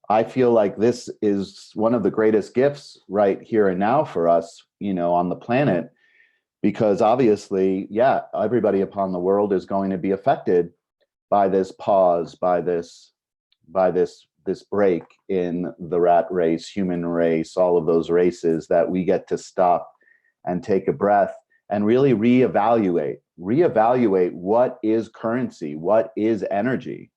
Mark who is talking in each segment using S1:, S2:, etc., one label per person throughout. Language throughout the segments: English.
S1: I feel like this is one of the greatest gifts right here and now for us, on the planet, because obviously, yeah, everybody upon the world is going to be affected by this pause, by this break in the rat race, human race, all of those races, that we get to stop and take a breath and really reevaluate what is currency, what is energy.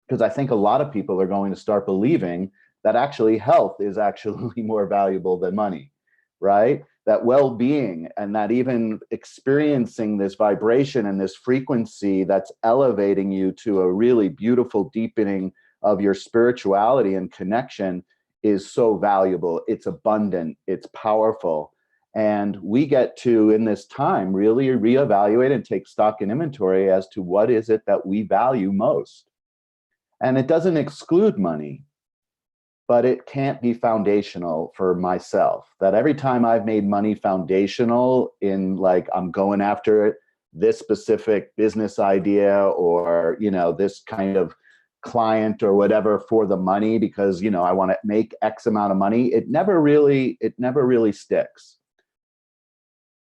S1: Because I think a lot of people are going to start believing that actually health is actually more valuable than money, right? That well-being, and that even experiencing this vibration and this frequency that's elevating you to a really beautiful deepening of your spirituality and connection is so valuable. It's abundant, it's powerful. And we get to, in this time, really reevaluate and take stock and inventory as to what is it that we value most. And it doesn't exclude money, but it can't be foundational for myself. That every time I've made money foundational in, like, I'm going after it, this specific business idea, or, this kind of client or whatever for the money, because, I want to make X amount of money, it never really sticks.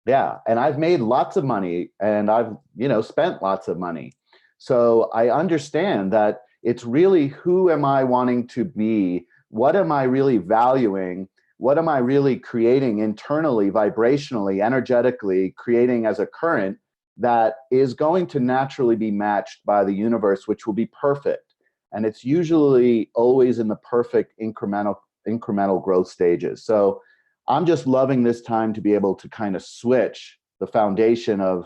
S1: Yeah. And I've made lots of money, and I've, spent lots of money. So I understand that it's really, who am I wanting to be? What am I really valuing? What am I really creating internally, vibrationally, energetically, creating as a current that is going to naturally be matched by the universe, which will be perfect. And it's usually always in the perfect incremental growth stages. So I'm just loving this time to be able to kind of switch the foundation of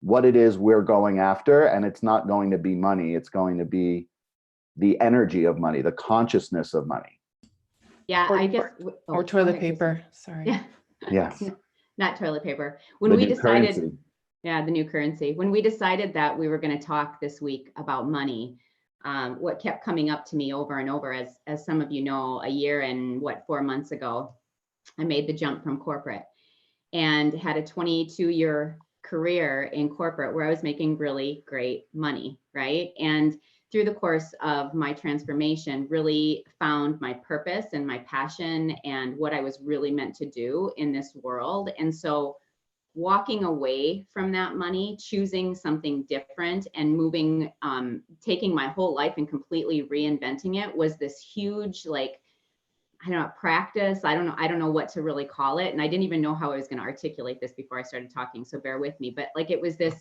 S1: what it is we're going after. And it's not going to be money. It's going to be the energy of money, the consciousness of money.
S2: Yeah,
S3: or,
S2: I guess.
S3: Or toilet paper. Sorry.
S2: Yeah.
S1: Yes.
S2: Not toilet paper. When we decided,
S1: currency.
S2: Yeah, the new currency. When we decided that we were going to talk this week about money, what kept coming up to me over and over, as some of you know, a year and 4 months ago, I made the jump from corporate and had a 22-year career in corporate where I was making really great money, right? And through the course of my transformation, really found my purpose and my passion and what I was really meant to do in this world. And so walking away from that money, choosing something different, and moving, taking my whole life and completely reinventing it was this huge, practice. I don't know what to really call it. And I didn't even know how I was going to articulate this before I started talking. So bear with me. But it was this,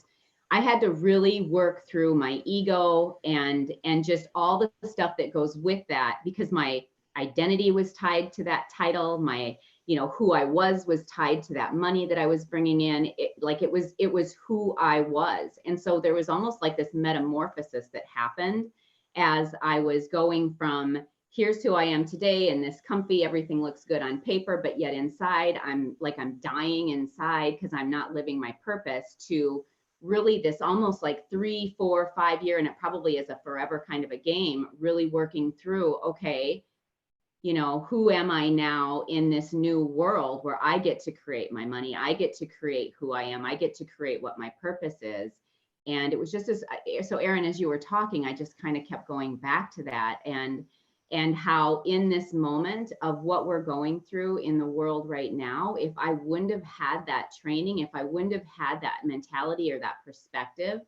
S2: I had to really work through my ego and just all the stuff that goes with that, because my identity was tied to that title. My, who I was tied to that money that I was bringing in. It was who I was. And so there was almost like this metamorphosis that happened as I was going from, here's who I am today, and this comfy, everything looks good on paper, but yet inside I'm dying inside because I'm not living my purpose, to really this almost 3, 4, 5 year, and it probably is a forever kind of a game, really working through, okay, who am I now in this new world where I get to create my money, I get to create who I am, I get to create what my purpose is. And it was just so Erin, as you were talking, I just kind of kept going back to that, and how in this moment of what we're going through in the world right now, if I wouldn't have had that training, if I wouldn't have had that mentality or that perspective,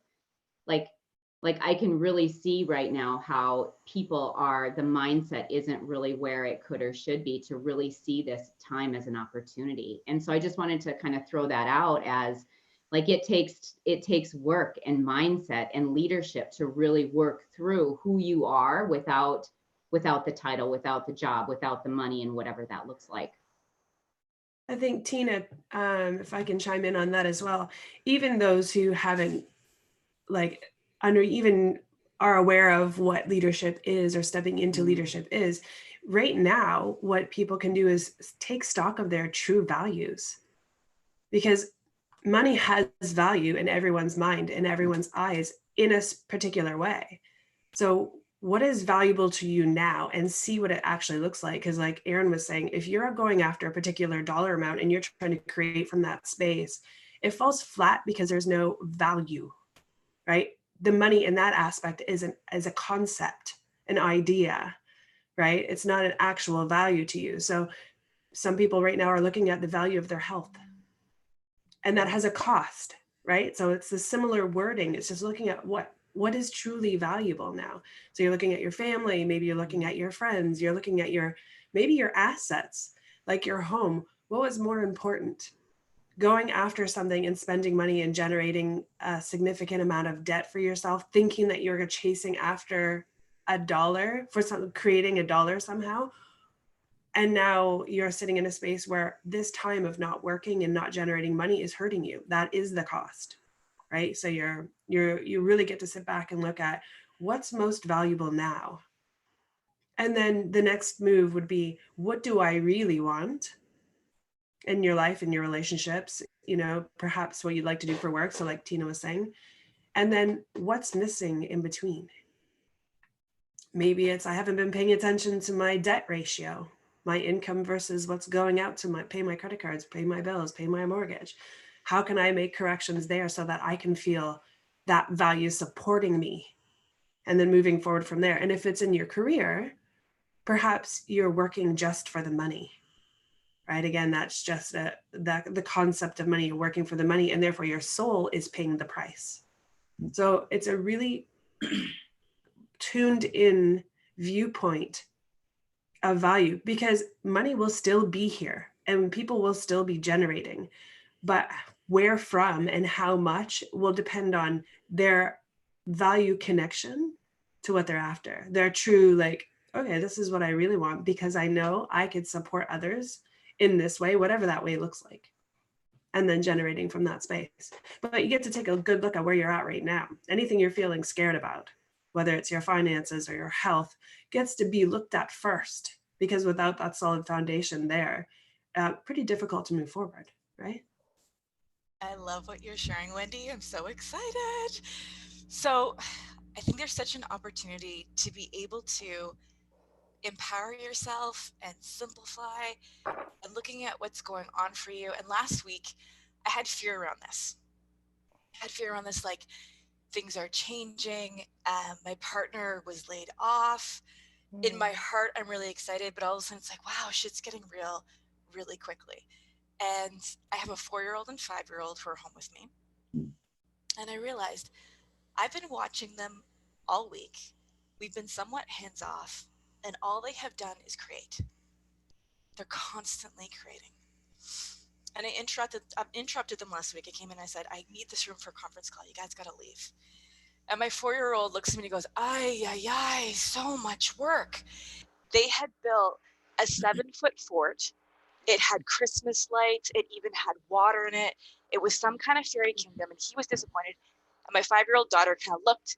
S2: I can really see right now how people the mindset isn't really where it could or should be to really see this time as an opportunity. And so I just wanted to kind of throw that out as it takes work and mindset and leadership to really work through who you are without the title, without the job, without the money, and whatever that looks like.
S3: I think, Tina, if I can chime in on that as well, even those who haven't even are aware of what leadership is or stepping into leadership is, right now, what people can do is take stock of their true values, because money has value in everyone's mind, in everyone's eyes, in a particular way. So what is valuable to you now, and see what it actually looks like. Because like Erin was saying, if you're going after a particular dollar amount and you're trying to create from that space, it falls flat because there's no value, right? The money in that aspect is a concept, an idea. right? It's not an actual value to you. So some people right now are looking at the value of their health, and that has a cost, right? So it's the similar wording. It's just looking at what is truly valuable now. So you're looking at your family, maybe you're looking at your friends, you're looking at maybe your assets, like your home. What was more important? Going after something and spending money and generating a significant amount of debt for yourself, thinking that you're chasing after a dollar for creating a dollar somehow. And now you're sitting in a space where this time of not working and not generating money is hurting you. That is the cost, right? So you really get to sit back and look at what's most valuable now. And then the next move would be, what do I really want in your life, in your relationships, perhaps what you'd like to do for work. So like Tina was saying, and then what's missing in between? Maybe it's, I haven't been paying attention to my debt ratio, my income versus what's going out to pay my credit cards, pay my bills, pay my mortgage. How can I make corrections there so that I can feel that value supporting me and then moving forward from there? And if it's in your career, perhaps you're working just for the money, right? Again, that's just the concept of money. You're working for the money, and therefore your soul is paying the price. So it's a really tuned in viewpoint of value, because money will still be here and people will still be generating, but where from and how much will depend on their value connection to what they're after. Their true, like, okay, this is what I really want because I know I could support others in this way, whatever that way looks like, and then generating from that space. But you get to take a good look at where you're at right now. Anything you're feeling scared about, whether it's your finances or your health, gets to be looked at first, because without that solid foundation there, pretty difficult to move forward, right?
S4: I love what you're sharing, Wendy. I'm so excited. So I think there's such an opportunity to be able to empower yourself and simplify and looking at what's going on for you. And last week, I had fear around this. Like, things are changing. My partner was laid off. In my heart, I'm really excited, but all of a sudden it's like, wow, shit's getting real really quickly. And I have a 4-year-old and 5-year-old who are home with me. And I realized I've been watching them all week. We've been somewhat hands off, and all they have done is create. They're constantly creating. And I interrupted them last week. I came in and I said, I need this room for a conference call. You guys got to leave. And my 4-year-old looks at me and he goes, ay, so much work. They had built a 7-foot fort. It had Christmas lights. It even had water in it. It was some kind of fairy kingdom, and he was disappointed. And my 5-year-old daughter kind of looked,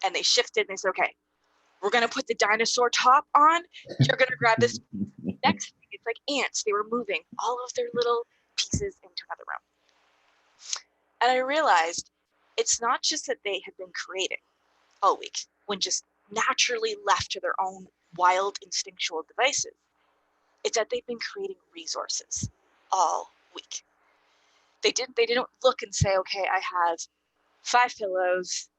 S4: and they shifted, and they said, okay, we're going to put the dinosaur top on. You're going to grab this next thing. It's like ants. They were moving all of their little pieces into another room. And I realized it's not just that they had been creating all week when just naturally left to their own wild instinctual devices. It's that they've been creating resources all week. They didn't look and say, okay, I have 5 pillows,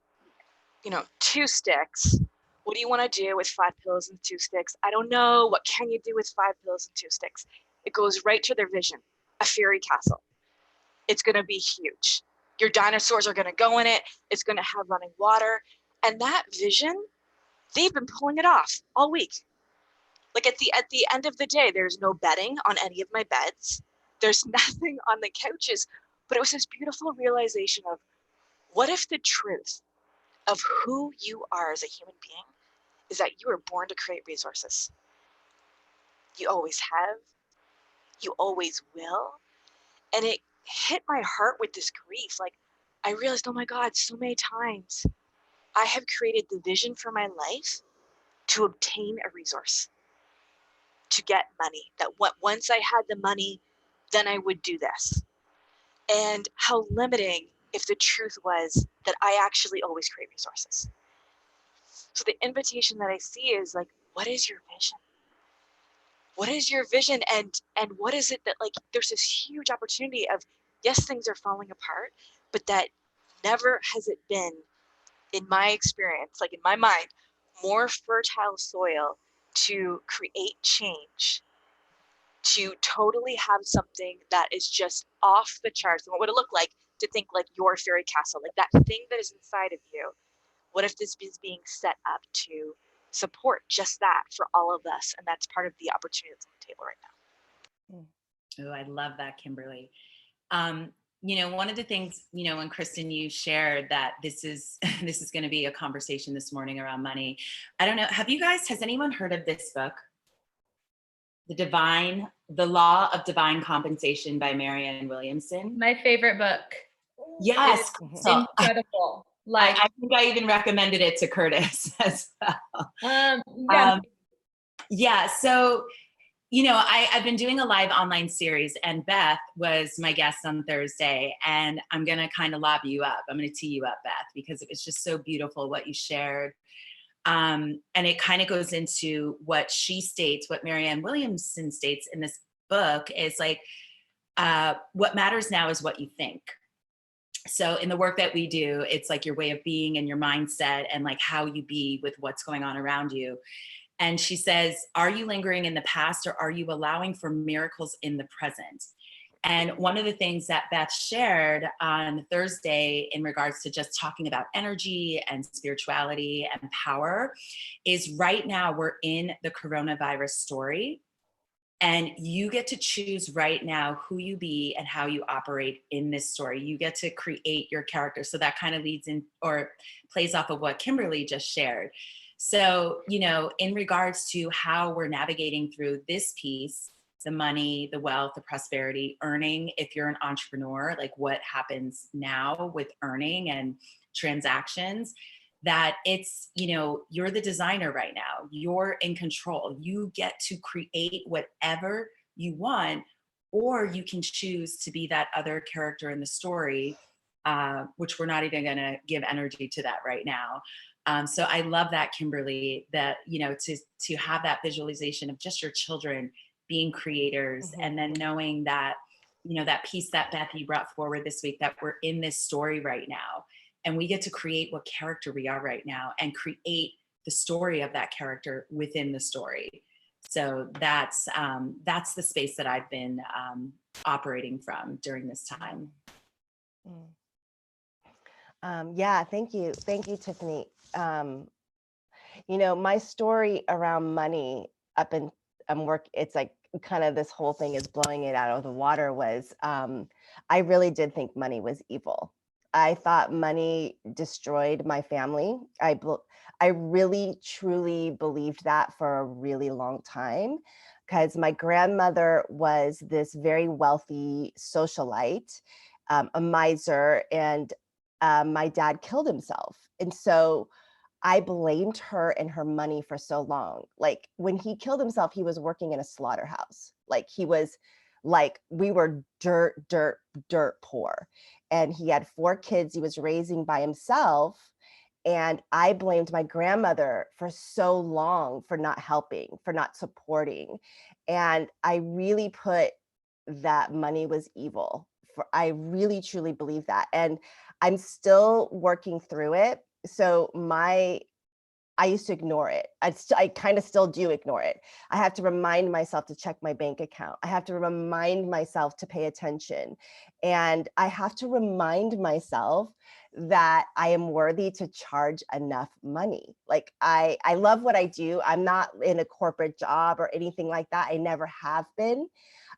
S4: 2 sticks. What do you want to do with 5 pillows and 2 sticks? I don't know. What can you do with 5 pillows and 2 sticks? It goes right to their vision, a fairy castle. It's going to be huge. Your dinosaurs are going to go in it. It's going to have running water. And that vision, they've been pulling it off all week. Like at the end of the day, there's no bedding on any of my beds. There's nothing on the couches. But it was this beautiful realization of, what if the truth of who you are as a human being is that you were born to create resources? You always have. You always will. And it hit my heart with this grief. Like, I realized, oh my God, so many times I have created the vision for my life to obtain a resource, to get money. That once I had the money, then I would do this. And how limiting if the truth was that I actually always create resources. So the invitation that I see is like, what is your vision? What is your vision? And what is it that, like, there's this huge opportunity of, yes, things are falling apart, but that never has it been, in my experience, like in my mind, more fertile soil
S5: to create change, to totally have something that is just off the charts. And what would it look like to think like your fairy castle, like that thing that is inside of you? What if this is being set up to support just that for all of us? And that's part of the opportunity that's on the table right now.
S6: Oh, I love that, Kimberly. One of the things, when Kristen, you shared that this is this is going to be a conversation this morning around money. I don't know. Has anyone heard of this book? The Law of Divine Compensation by Marianne Williamson.
S7: My favorite book.
S6: Yes.
S7: It's incredible. Like
S6: I think I even recommended it to Curtis as well.
S7: Yeah.
S6: So, I've been doing a live online series, and Beth was my guest on Thursday, and I'm going to kind of lob you up. I'm going to tee you up, Beth, because it was just so beautiful what you shared. And it kind of goes into what she states, what Marianne Williamson states in this book is like, what matters now is what you think. So in the work that we do, it's like your way of being and your mindset and like how you be with what's going on around you. And she says, are you lingering in the past, or are you allowing for miracles in the present? And one of the things that Beth shared on Thursday in regards to just talking about energy and spirituality and power is right now we're in the coronavirus story. And you get to choose right now who you be and how you operate in this story. You get to create your character. So that kind of leads in or plays off of what Kimberly just shared. So, in regards to how we're navigating through this piece, the money, the wealth, the prosperity, earning, if you're an entrepreneur, like what happens now with earning and transactions, that it's, you're the designer right now. You're in control. You get to create whatever you want, or you can choose to be that other character in the story, which we're not even going to give energy to that right now. So I love that, Kimberly, that, to have that visualization of just your children being creators, and then knowing that, that piece that Beth, you brought forward this week, that we're in this story right now. And we get to create what character we are right now and create the story of that character within the story. So that's the space that I've been operating from during this time.
S8: Yeah, thank you. Thank you, Tiffany. My story around money it's like kind of this whole thing is blowing it out of the water was, I really did think money was evil. I thought money destroyed my family. I really, truly believed that for a really long time, because my grandmother was this very wealthy socialite, a miser, and my dad killed himself. And so I blamed her and her money for so long. Like when he killed himself, he was working in a slaughterhouse. We were dirt poor. And he had 4 kids he was raising by himself. And I blamed my grandmother for so long for not helping, for not supporting. And I really put that money was evil. I really, truly believe that. And I'm still working through it. So I used to ignore it. I kind of still do ignore it. I have to remind myself to check my bank account. I have to remind myself to pay attention. And I have to remind myself that I am worthy to charge enough money. Like I love what I do. I'm not in a corporate job or anything like that. I never have been.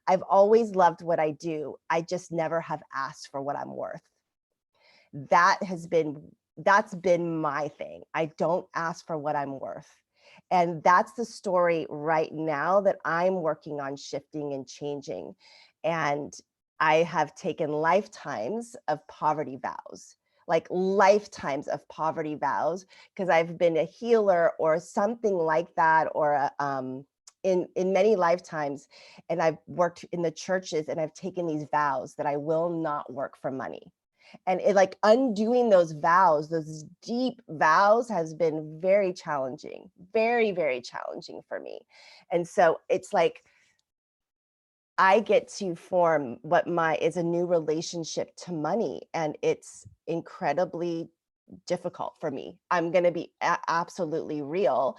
S8: I've always loved what I do. I just never have asked for what I'm worth. That's been my thing. I don't ask for what I'm worth. And that's the story right now that I'm working on shifting and changing. And I have taken lifetimes of poverty vows, because I've been a healer or something like that, or in many lifetimes. And I've worked in the churches, and I've taken these vows that I will not work for money. And undoing those vows, those deep vows, has been very challenging, very, very challenging for me. And so it's like, I get to form what is a new relationship to money. And it's incredibly difficult for me. I'm going to be absolutely real.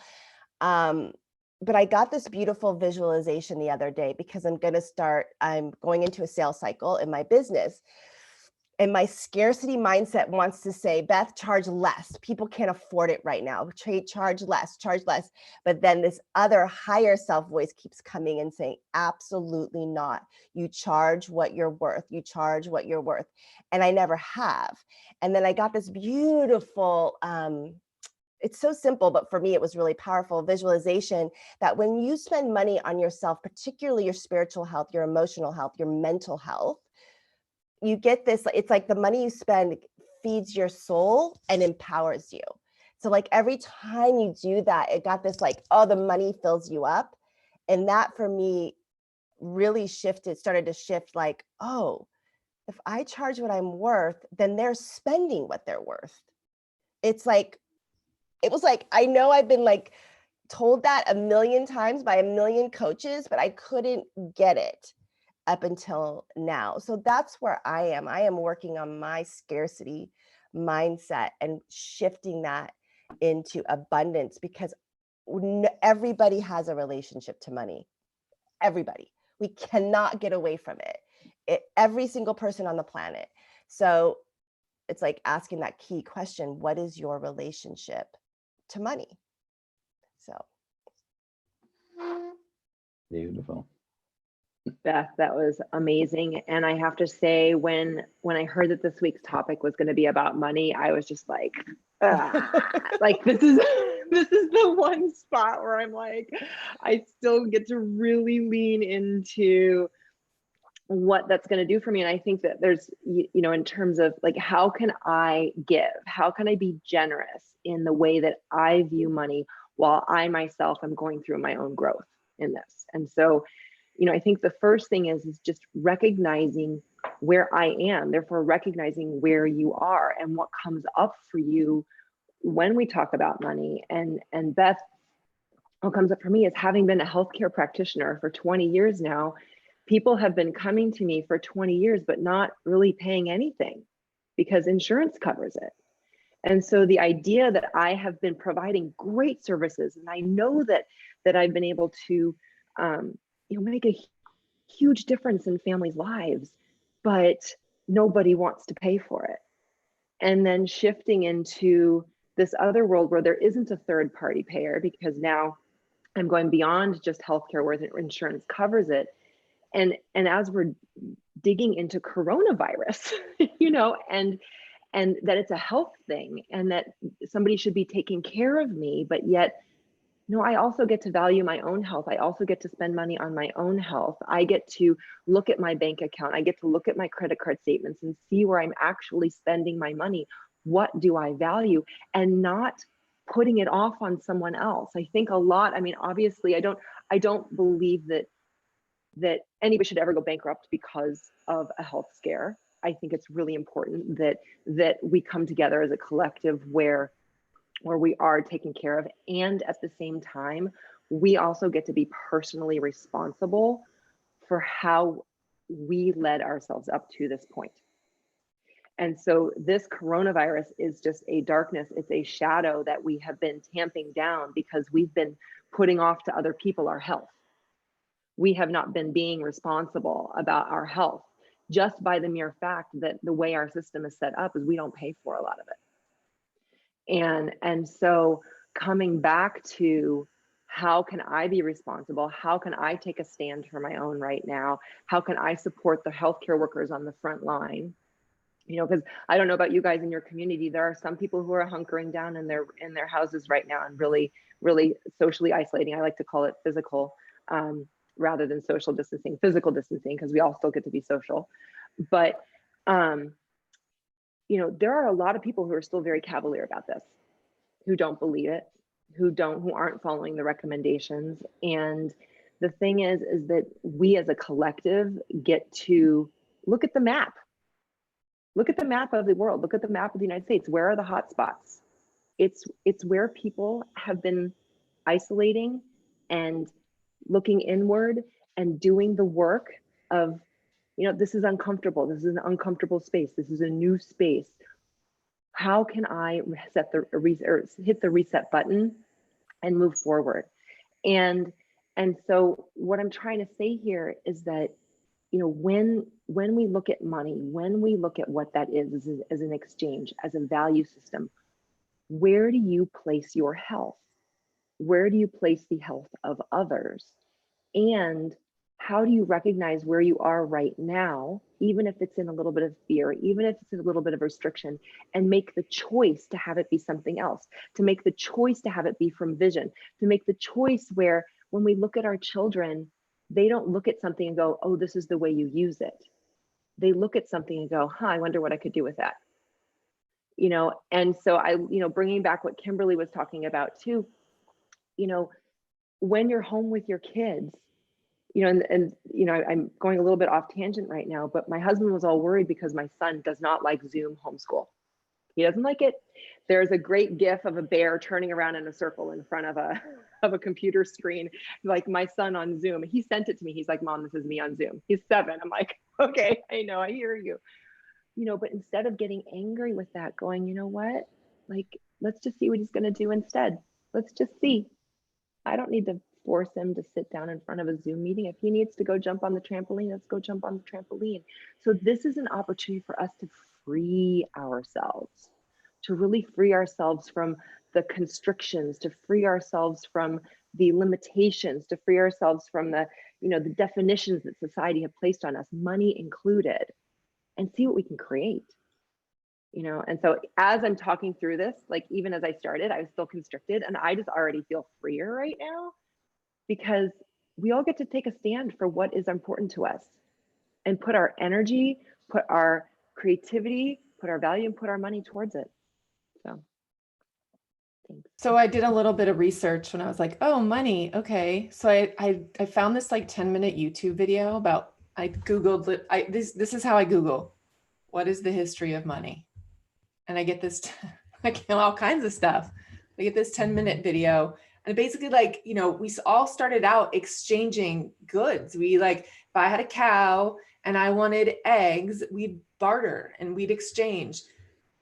S8: but I got this beautiful visualization the other day because I'm going into a sales cycle in my business. And my scarcity mindset wants to say, Beth, charge less. People can't afford it right now. Charge less, charge less. But then this other higher self voice keeps coming and saying, absolutely not. You charge what you're worth. You charge what you're worth. And I never have. And then I got this beautiful, it's so simple, but for me, it was really powerful visualization that when you spend money on yourself, particularly your spiritual health, your emotional health, your mental health, you get this, it's like the money you spend feeds your soul and empowers you. So like every time you do that, it got this like, oh, the money fills you up. And that for me really started to shift like, oh, if I charge what I'm worth, then they're spending what they're worth. It was like, I know I've been like told that a million times by a million coaches, but I couldn't get it up until now. So that's where I am. I am working on my scarcity mindset and shifting that into abundance, because everybody has a relationship to money. Everybody. We cannot get away from it. Every single person on the planet. So it's like asking that key question, what is your relationship to money? So.
S1: Beautiful.
S9: Beth, that was amazing. And I have to say, when I heard that this week's topic was going to be about money, I was just like, like this is the one spot where I'm like, I still get to really lean into what that's going to do for me. And I think that there's, in terms of like, how can I give? How can I be generous in the way that I view money while I myself am going through my own growth in this? And so, I think the first thing is just recognizing where I am, therefore recognizing where you are and what comes up for you when we talk about money. And Beth, what comes up for me is, having been a healthcare practitioner for 20 years now, people have been coming to me for 20 years, but not really paying anything because insurance covers it. And so the idea that I have been providing great services, and I know that I've been able to, make a huge difference in families' lives, but nobody wants to pay for it. And then shifting into this other world where there isn't a third party payer, because now I'm going beyond just healthcare where the insurance covers it. And as we're digging into coronavirus, and that it's a health thing and that somebody should be taking care of me, but yet, no, I also get to value my own health. I also get to spend money on my own health. I get to look at my bank account. I get to look at my credit card statements and see where I'm actually spending my money. What do I value? And not putting it off on someone else. I think a lot, obviously I don't believe that anybody should ever go bankrupt because of a health scare. I think it's really important that we come together as a collective where we are taken care of. And at the same time, we also get to be personally responsible for how we led ourselves up to this point. And so this coronavirus is just a darkness. It's a shadow that we have been tamping down because we've been putting off to other people our health. We have not been being responsible about our health, just by the mere fact that the way our system is set up is we don't pay for a lot of it. And so coming back to, how can I be responsible? How can I take a stand for my own right now? How can I support the healthcare workers on the front line? Because I don't know about you guys in your community, there are some people who are hunkering down in their houses right now and really, really socially isolating. I like to call it physical rather than social distancing, physical distancing, because we all still get to be social. But there are a lot of people who are still very cavalier about this, who don't believe it, who aren't following the recommendations. And the thing is that we as a collective get to look at the map. Look at the map of the world. Look at the map of the United States. Where are the hot spots? It's where people have been isolating and looking inward and doing the work of, this is uncomfortable. This is an uncomfortable space. This is a new space. How can I hit the reset button and move forward? And so what I'm trying to say here is that, you know, when we look at money, when we look at what that is as an exchange, as a value system, where do you place your health? Where do you place the health of others? And how do you recognize where you are right now, even if it's in a little bit of fear, even if it's in a little bit of restriction, and make the choice to have it be something else, to make the choice to have it be from vision, to make the choice where when we look at our children, they don't look at something and go, oh, this is the way you use it. They look at something and go, huh, I wonder what I could do with that. You know, and so bringing back what Kimberly was talking about too, you know, when you're home with your kids, you know, and you know, I'm going a little bit off tangent right now, but my husband was all worried because my son does not like Zoom homeschool. He doesn't like it. There's a great gif of a bear turning around in a circle in front of a computer screen, like my son on Zoom. He sent it to me. He's like, Mom, this is me on Zoom. He's 7. I'm like, okay, I know, I hear you. You know, but instead of getting angry with that, going, you know what, like, let's just see what he's going to do instead. Let's just see. I don't need to force him to sit down in front of a Zoom meeting. If he needs to go jump on the trampoline, let's go jump on the trampoline. So this is an opportunity for us to free ourselves, to really free ourselves from the constrictions, to free ourselves from the limitations, to free ourselves from the, you know, the definitions that society have placed on us, money included, and see what we can create. You know, and so as I'm talking through this, like even as I started, I was still constricted, and I just already feel freer right now, because we all get to take a stand for what is important to us and put our energy, put our creativity, put our value, and put our money towards it. So thanks.
S10: So I did a little bit of research when I was like, oh, money. Okay. So I found this like 10-minute YouTube video about, I Googled, this is how I Google, what is the history of money? And I get this, I get all kinds of stuff. I get this 10-minute video, and basically, like, you know, we all started out exchanging goods. We, like, if I had a cow and I wanted eggs, we'd barter and we'd exchange.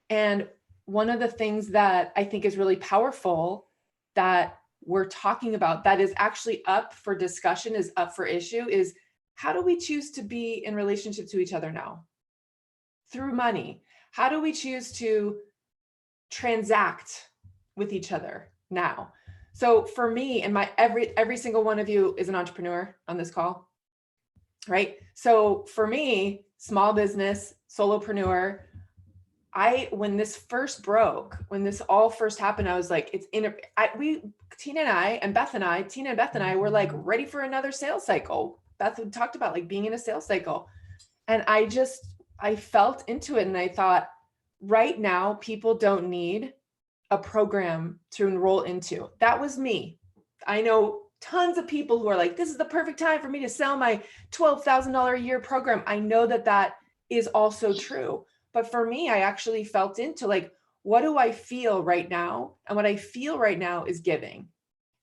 S10: And one of the things that I think is really powerful that we're talking about, that is actually up for discussion, is up for issue, is how do we choose to be in relationship to each other now? Through money. How do we choose to transact with each other now? So for me, and my every single one of you is an entrepreneur on this call, right? So for me, small business, solopreneur, when this first broke, when this all first happened, I was like, Tina and Beth and I were like ready for another sales cycle. Beth talked about like being in a sales cycle. And I felt into it, and I thought, right now, people don't need a program to enroll into. That was me. I know tons of people who are like, this is the perfect time for me to sell my $12,000 a year program. I know that that is also true. But for me, I actually felt into like, what do I feel right now? And what I feel right now is giving.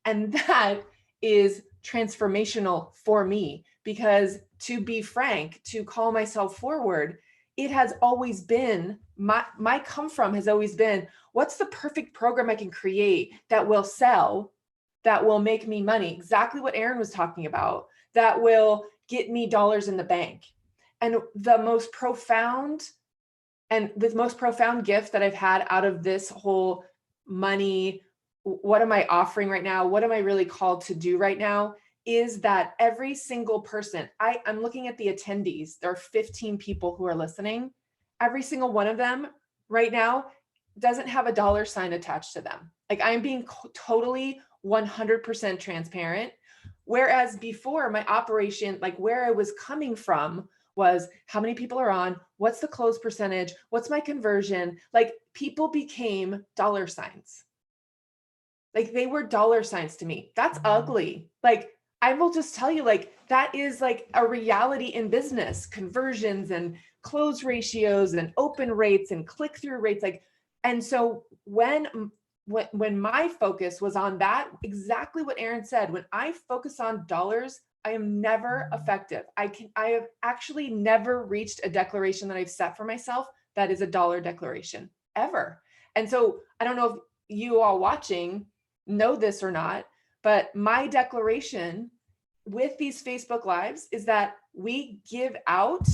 S10: And that is transformational for me, because to be frank, to call myself forward, it has always been, my come from has always been, what's the perfect program I can create that will sell, that will make me money? Exactly what Erin was talking about, that will get me dollars in the bank. And the most profound gift that I've had out of this whole money, what am I offering right now? What am I really called to do right now? Is that every single person, I'm looking at the attendees, there are 15 people who are listening. Every single one of them right now doesn't have a dollar sign attached to them. Like, I'm being totally 100% transparent. Whereas before, my operation, like where I was coming from, was how many people are on, what's the close percentage, what's my conversion? Like, people became dollar signs. Like, they were dollar signs to me. That's ugly. Like, I will just tell you, like, that is like a reality in business, conversions and close ratios and open rates and click-through rates. Like, and so when my focus was on that, exactly what Erin said, when I focus on dollars, I am never effective. I have actually never reached a declaration that I've set for myself that is a dollar declaration ever. And so I don't know if you all watching know this or not, But my declaration with these Facebook Lives is that we give out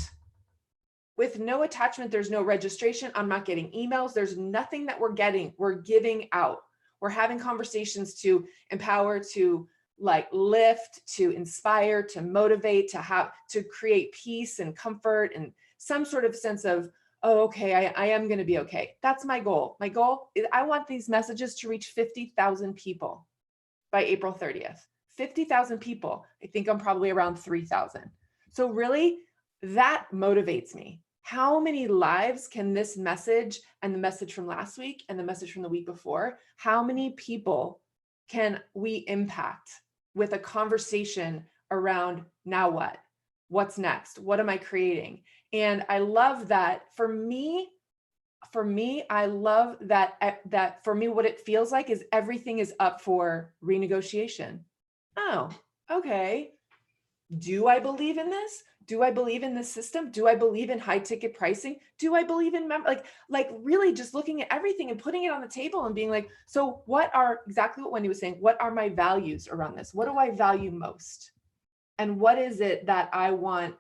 S10: with no attachment. There's no registration. I'm not getting emails. There's nothing that we're getting. We're giving out. We're having conversations to empower, to like lift, to inspire, to motivate, to create peace and comfort and some sort of sense of, oh, okay, I am going to be okay. That's my goal. My goal is I want these messages to reach 50,000 people by April 30th. 50,000 people. I think I'm probably around 3,000. So really, that motivates me. How many lives can this message and the message from last week and the message from the week before, how many people can we impact with a conversation around now what? What's next? What am I creating? And I love that for me, I love that for me, what it feels like is everything is up for renegotiation. Oh, okay. Do I believe in this? Do I believe in this system? Do I believe in high ticket pricing? Do I believe in like really just looking at everything and putting it on the table and being like, so what are exactly what Wendy was saying? What are my values around this? What do I value most? And what is it that I want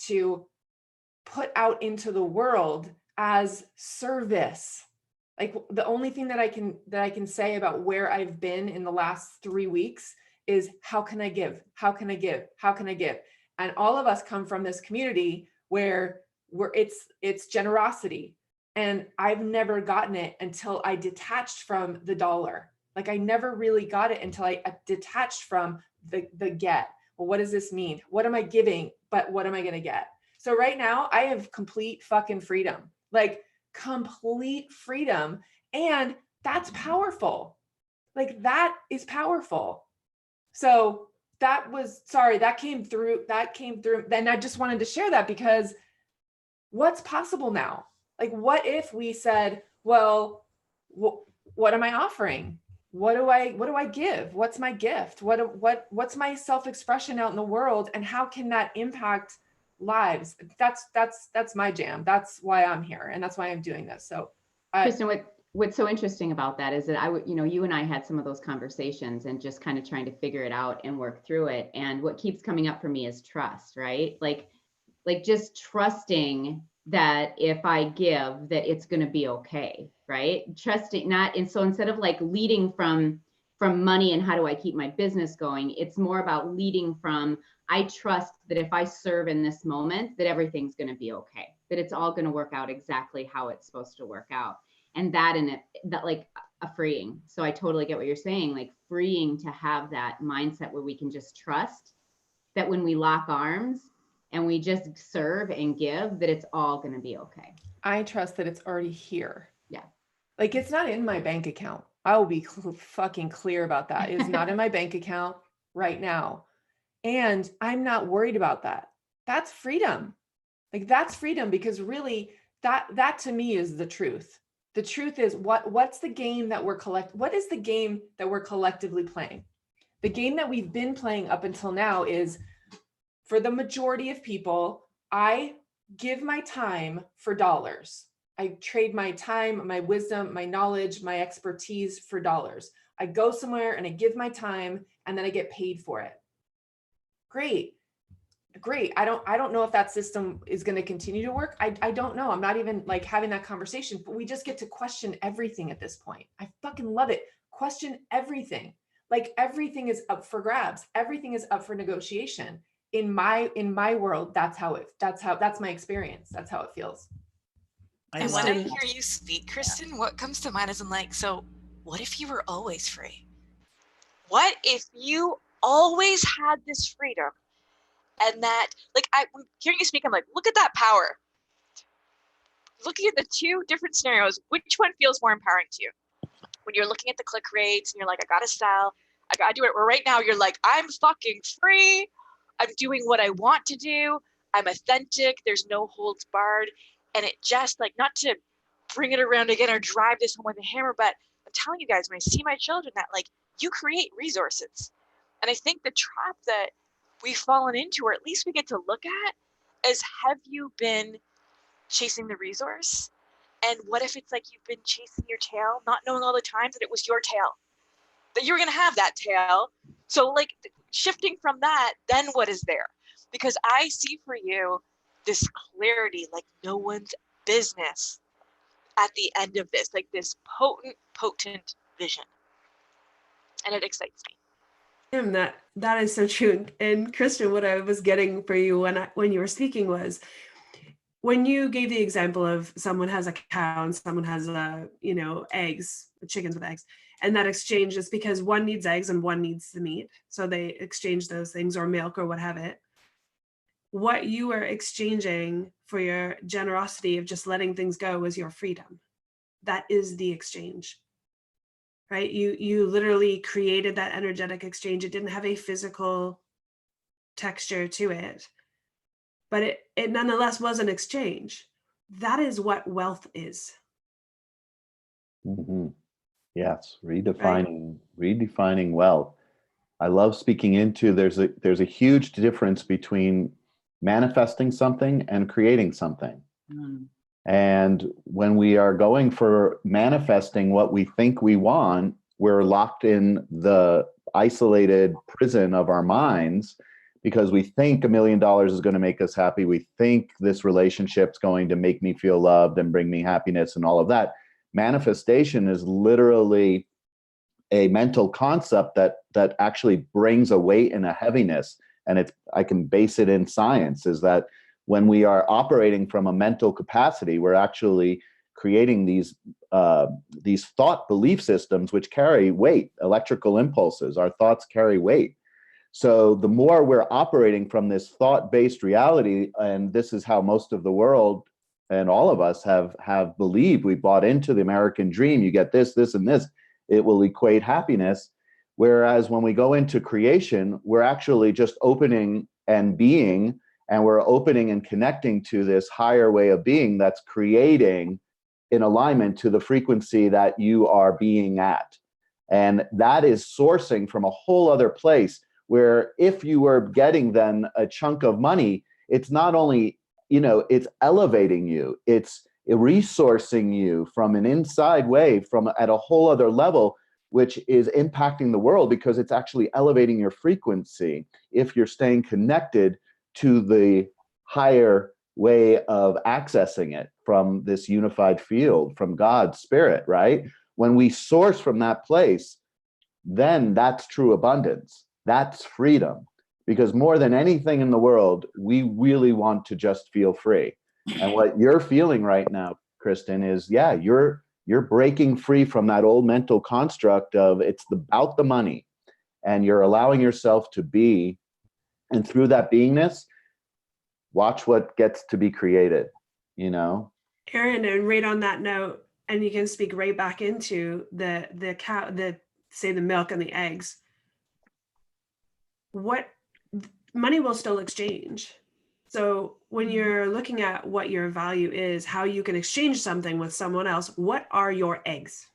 S10: to put out into the world as service? Like the only thing that I can say about where I've been in the last 3 weeks is how can I give? How can I give? How can I give? And all of us come from this community where it's generosity. And I've never gotten it until I detached from the dollar. Like I never really got it until I detached from the get. Well, what does this mean? What am I giving? But what am I going to get? So right now I have complete fucking freedom, like complete freedom. And that's powerful. Like that is powerful. So that came through. Then I just wanted to share that because what's possible now? Like, what if we said, well, what am I offering? What do I give? What's my gift? What's my self-expression out in the world? And how can that impact lives? That's my jam. That's why I'm here. And that's why I'm doing this. So
S2: Kristen, what's so interesting about that is that you and I had some of those conversations and just kind of trying to figure it out and work through it. And what keeps coming up for me is trust, right? Like just trusting that if I give, that it's going to be okay, right? Trusting not, and so instead of like leading from money and how do I keep my business going, it's more about leading from, I trust that if I serve in this moment, that everything's going to be okay, that it's all going to work out exactly how it's supposed to work out. And that like a freeing. So I totally get what you're saying, like freeing to have that mindset where we can just trust that when we lock arms and we just serve and give, that it's all going to be okay.
S10: I trust that it's already here.
S2: Yeah.
S10: Like it's not in my bank account. I will be fucking clear about that. It's not in my bank account right now. And I'm not worried about that. That's freedom. Like that's freedom, because really that to me is the truth. The truth is what's the game that what is the game that we're collectively playing? The game that we've been playing up until now is, for the majority of people, I give my time for dollars. I trade my time, my wisdom, my knowledge, my expertise for dollars. I go somewhere and I give my time and then I get paid for it. Great. I don't know if that system is going to continue to work. I don't know. I'm not even like having that conversation, but we just get to question everything at this point. I fucking love it. Question everything. Like everything is up for grabs. Everything is up for negotiation. In my world, that's my experience. That's how it feels.
S4: And when I hear you speak, Kristen, what comes to mind is I'm like, so what if you were always free? What if you always had this freedom? And that, like, hearing you speak, I'm like, look at that power. Looking at the two different scenarios, which one feels more empowering to you? When you're looking at the click rates and you're like, I got a style, I got to do it. Where right now you're like, I'm fucking free. I'm doing what I want to do. I'm authentic. There's no holds barred. And it just, like, not to bring it around again or drive this home with a hammer, but I'm telling you guys, when I see my children, that, like, you create resources. And I think the trap that we've fallen into, or at least we get to look at, is, have you been chasing the resource? And what if it's like you've been chasing your tail, not knowing all the time that it was your tail, that you were going to have that tail,
S5: So like shifting from that, then what is there? Because I see for you this clarity, like no one's business at the end of this, like this potent vision. And it excites me.
S3: That is so true. And Kristen, what I was getting for you when you were speaking was, when you gave the example of someone has a cow and someone has eggs, chickens with eggs, and that exchange is because one needs eggs and one needs the meat, so they exchange those things, or milk or what have it. What you are exchanging for your generosity of just letting things go is your freedom. That is the exchange, right? You literally created that energetic exchange. It didn't have a physical texture to it, but it nonetheless was an exchange. That is what wealth is.
S1: Mm-hmm. Yes,
S3: Right.
S1: redefining wealth. I love speaking into there's a huge difference between manifesting something and creating something.
S6: Mm.
S1: And when we are going for manifesting what we think we want, we're locked in the isolated prison of our minds because we think $1 million is going to make us happy. We think this relationship's going to make me feel loved and bring me happiness and all of that. Manifestation is literally a mental concept that actually brings a weight and a heaviness. And I can base it in science, is that when we are operating from a mental capacity, we're actually creating these thought belief systems which carry weight, electrical impulses. Our thoughts carry weight. So the more we're operating from this thought-based reality, and this is how most of the world and all of us have believed, we bought into the American dream. You get this, this, and this, it will equate happiness. Whereas when we go into creation, we're actually just opening and being, and we're opening and connecting to this higher way of being that's creating in alignment to the frequency that you are being at. And that is sourcing from a whole other place, where if you were getting then a chunk of money, it's not only, it's elevating you, it's resourcing you from an inside way, from at a whole other level, which is impacting the world because it's actually elevating your frequency if you're staying connected to the higher way of accessing it from this unified field, from God's spirit, right? When we source from that place, then that's true abundance. That's freedom. Because more than anything in the world, we really want to just feel free. And what you're feeling right now, Kristen, is, yeah, you're breaking free from that old mental construct of it's about the money, and you're allowing yourself to be, and through that beingness, watch what gets to be created,
S3: Aaron, and right on that note, and you can speak right back into the cow, say the milk and the eggs. What money will still exchange. So when you're looking at what your value is, how you can exchange something with someone else, what are your eggs?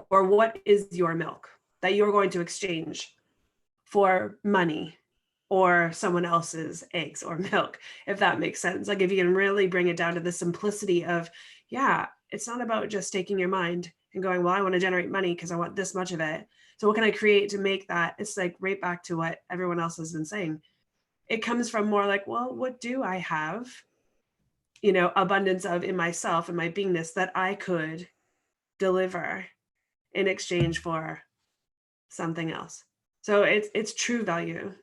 S3: Or what is your milk that you're going to exchange for money or someone else's eggs or milk, if that makes sense? Like, if you can really bring it down to the simplicity of, yeah, it's not about just taking your mind and going, well, I want to generate money because I want this much of it. So what can I create to make that? It's like right back to what everyone else has been saying. It comes from more like, well, what do I have, abundance of in myself and my beingness that I could deliver in exchange for something else. So it's true value.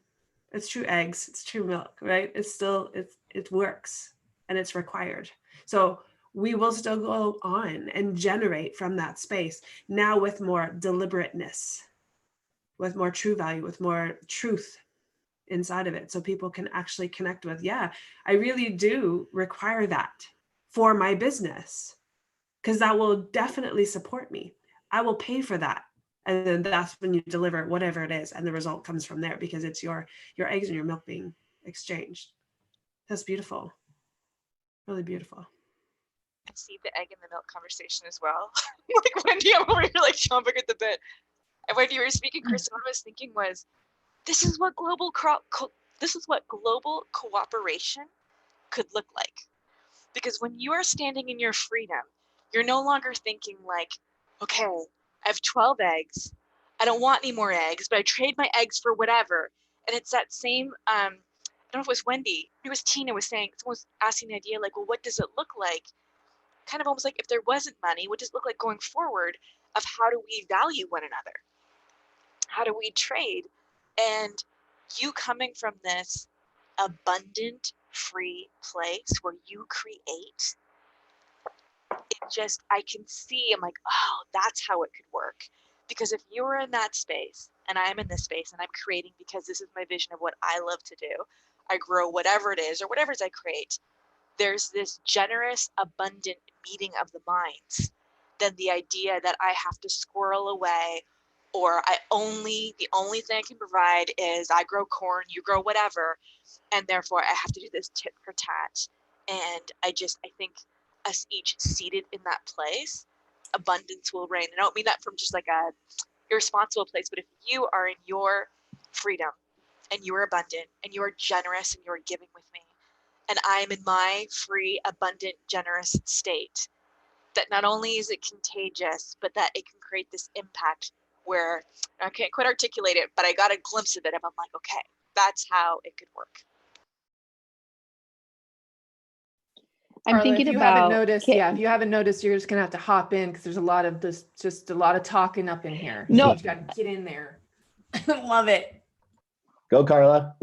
S3: It's true eggs. It's true milk, right? It works and it's required. So we will still go on and generate from that space now with more deliberateness, with more true value, with more truth inside of it. So people can actually connect with, yeah, I really do require that for my business because that will definitely support me. I will pay for that. And then that's when you deliver whatever it is. And the result comes from there because it's your eggs and your milk being exchanged. That's beautiful. Really beautiful.
S5: I see the egg and the milk conversation as well. Like Wendy, I'm over here like chomping at the bit. And when you were speaking, Kristen, what I was thinking was, this is what global cooperation could look like. Because when you are standing in your freedom, you're no longer thinking like, okay, I have 12 eggs. I don't want any more eggs, but I trade my eggs for whatever. And it's that same, I don't know if it was Wendy, it was Tina was saying, someone was asking the idea like, well, what does it look like? Kind of almost like if there wasn't money, what does it look like going forward of how do we value one another? How do we trade? And you coming from this abundant, free place where you create, it just, I can see, I'm like, oh, that's how it could work. Because if you're in that space and I'm in this space and I'm creating because this is my vision of what I love to do, I grow whatever it is or whatever it is I create, there's this generous, abundant meeting of the minds than the idea that I have to squirrel away or the only thing I can provide is I grow corn, you grow whatever, and therefore I have to do this tit for tat. And I think us each seated in that place, abundance will reign. And I don't mean that from just like a irresponsible place, but if you are in your freedom and you are abundant and you are generous and you are giving with me, and I'm in my free, abundant, generous state, that not only is it contagious, but that it can create this impact where I can't quite articulate it, but I got a glimpse of it and I'm like, okay, that's how it could work.
S9: I'm
S10: Carla,
S9: thinking
S10: if you haven't
S9: about
S10: noticed, if you haven't noticed, you're just gonna have to hop in because there's a lot of this, just a lot of talking up in here. So
S9: No.
S10: you got to get in there. Love it.
S1: Go, Carla.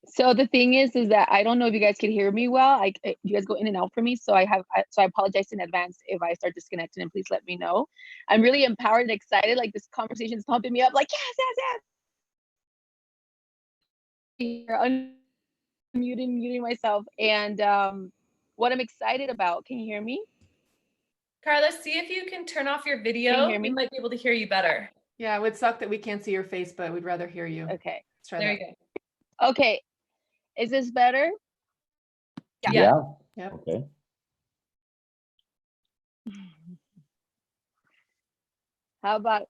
S9: So the thing is that I don't know if you guys can hear me well. You guys go in and out for me. So I apologize in advance if I start disconnecting, and please let me know. I'm really empowered and excited. Like, this conversation is pumping me up. Like, yes. Muting myself. And what I'm excited about, can you hear me?
S7: Carla, see if you can turn off your video.
S9: Can you hear me?
S7: We might be able to hear you better.
S10: Yeah, it would suck that we can't see your face, but we'd rather hear you.
S9: Okay.
S10: Let's try
S7: There
S10: that.
S7: you go.
S9: Okay. Is this better?
S7: Yeah.
S10: Yep.
S1: Okay.
S9: How about,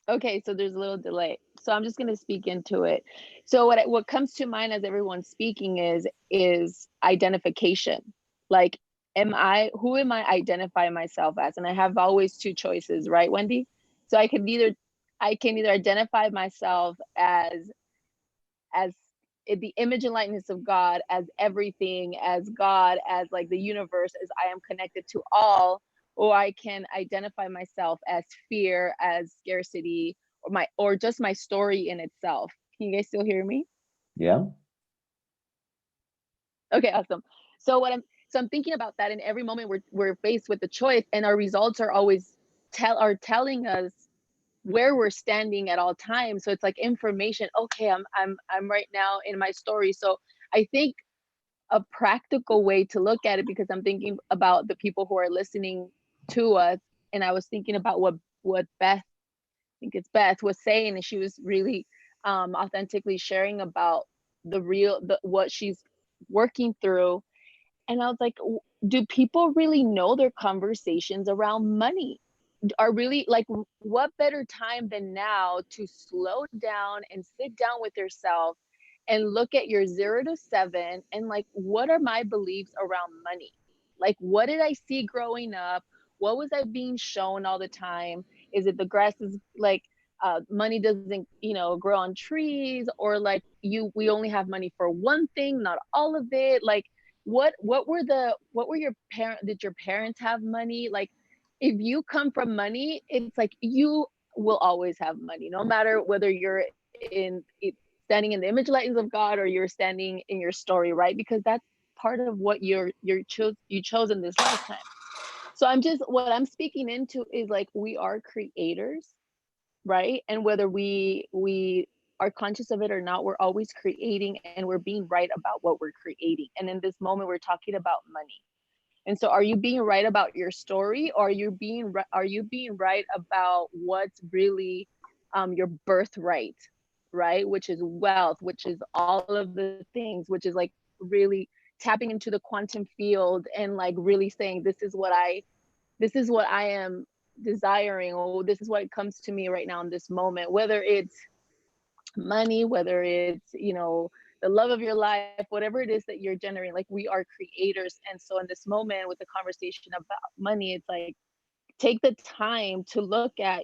S9: okay, so there's a little delay. So I'm just gonna speak into it. So what comes to mind as everyone's speaking is identification. Like, who am I identifying myself as? And I have always two choices, right, Wendy? So I can either identify myself as the image and likeness of God, as everything, as God, as like the universe, as I am connected to all, or I can identify myself as fear, as scarcity, or just my story in itself. Can you guys still hear me?
S1: Yeah.
S9: Okay, awesome. So I'm thinking about that, in every moment we're faced with the choice, and our results are always telling us where we're standing at all times. So it's like information. Okay, I'm right now in my story. So I think a practical way to look at it, because I'm thinking about the people who are listening to us, and I was thinking about what Beth, I think it's Beth, was saying, and she was really authentically sharing about what she's working through. And I was like, do people really know their conversations around money? Are really, like, what better time than now to slow down and sit down with yourself and look at your 0 to 7 and, like, what are my beliefs around money? Like, what did I see growing up? What was I being shown all the time? Is it the grass is like, money doesn't, grow on trees, or like we only have money for one thing, not all of it? Like, what were your parents, did your parents have money? Like, if you come from money, it's like you will always have money, no matter whether you're standing in the image likeness of God, or you're standing in your story, right? Because that's part of what you chose in this lifetime. So what I'm speaking into is, like, we are creators, right? And whether we are conscious of it or not, we're always creating, and we're being right about what we're creating. And in this moment, we're talking about money. And so, are you being right about your story, or are you being right about what's really your birthright, right? Which is wealth, which is all of the things, which is like really tapping into the quantum field, and like really saying, this is what I am desiring, or this is what comes to me right now in this moment, whether it's money, whether it's,
S11: the love of your life, whatever it is that you're generating. Like, we are creators. And so in this moment with the conversation about money, it's like, take the time to look at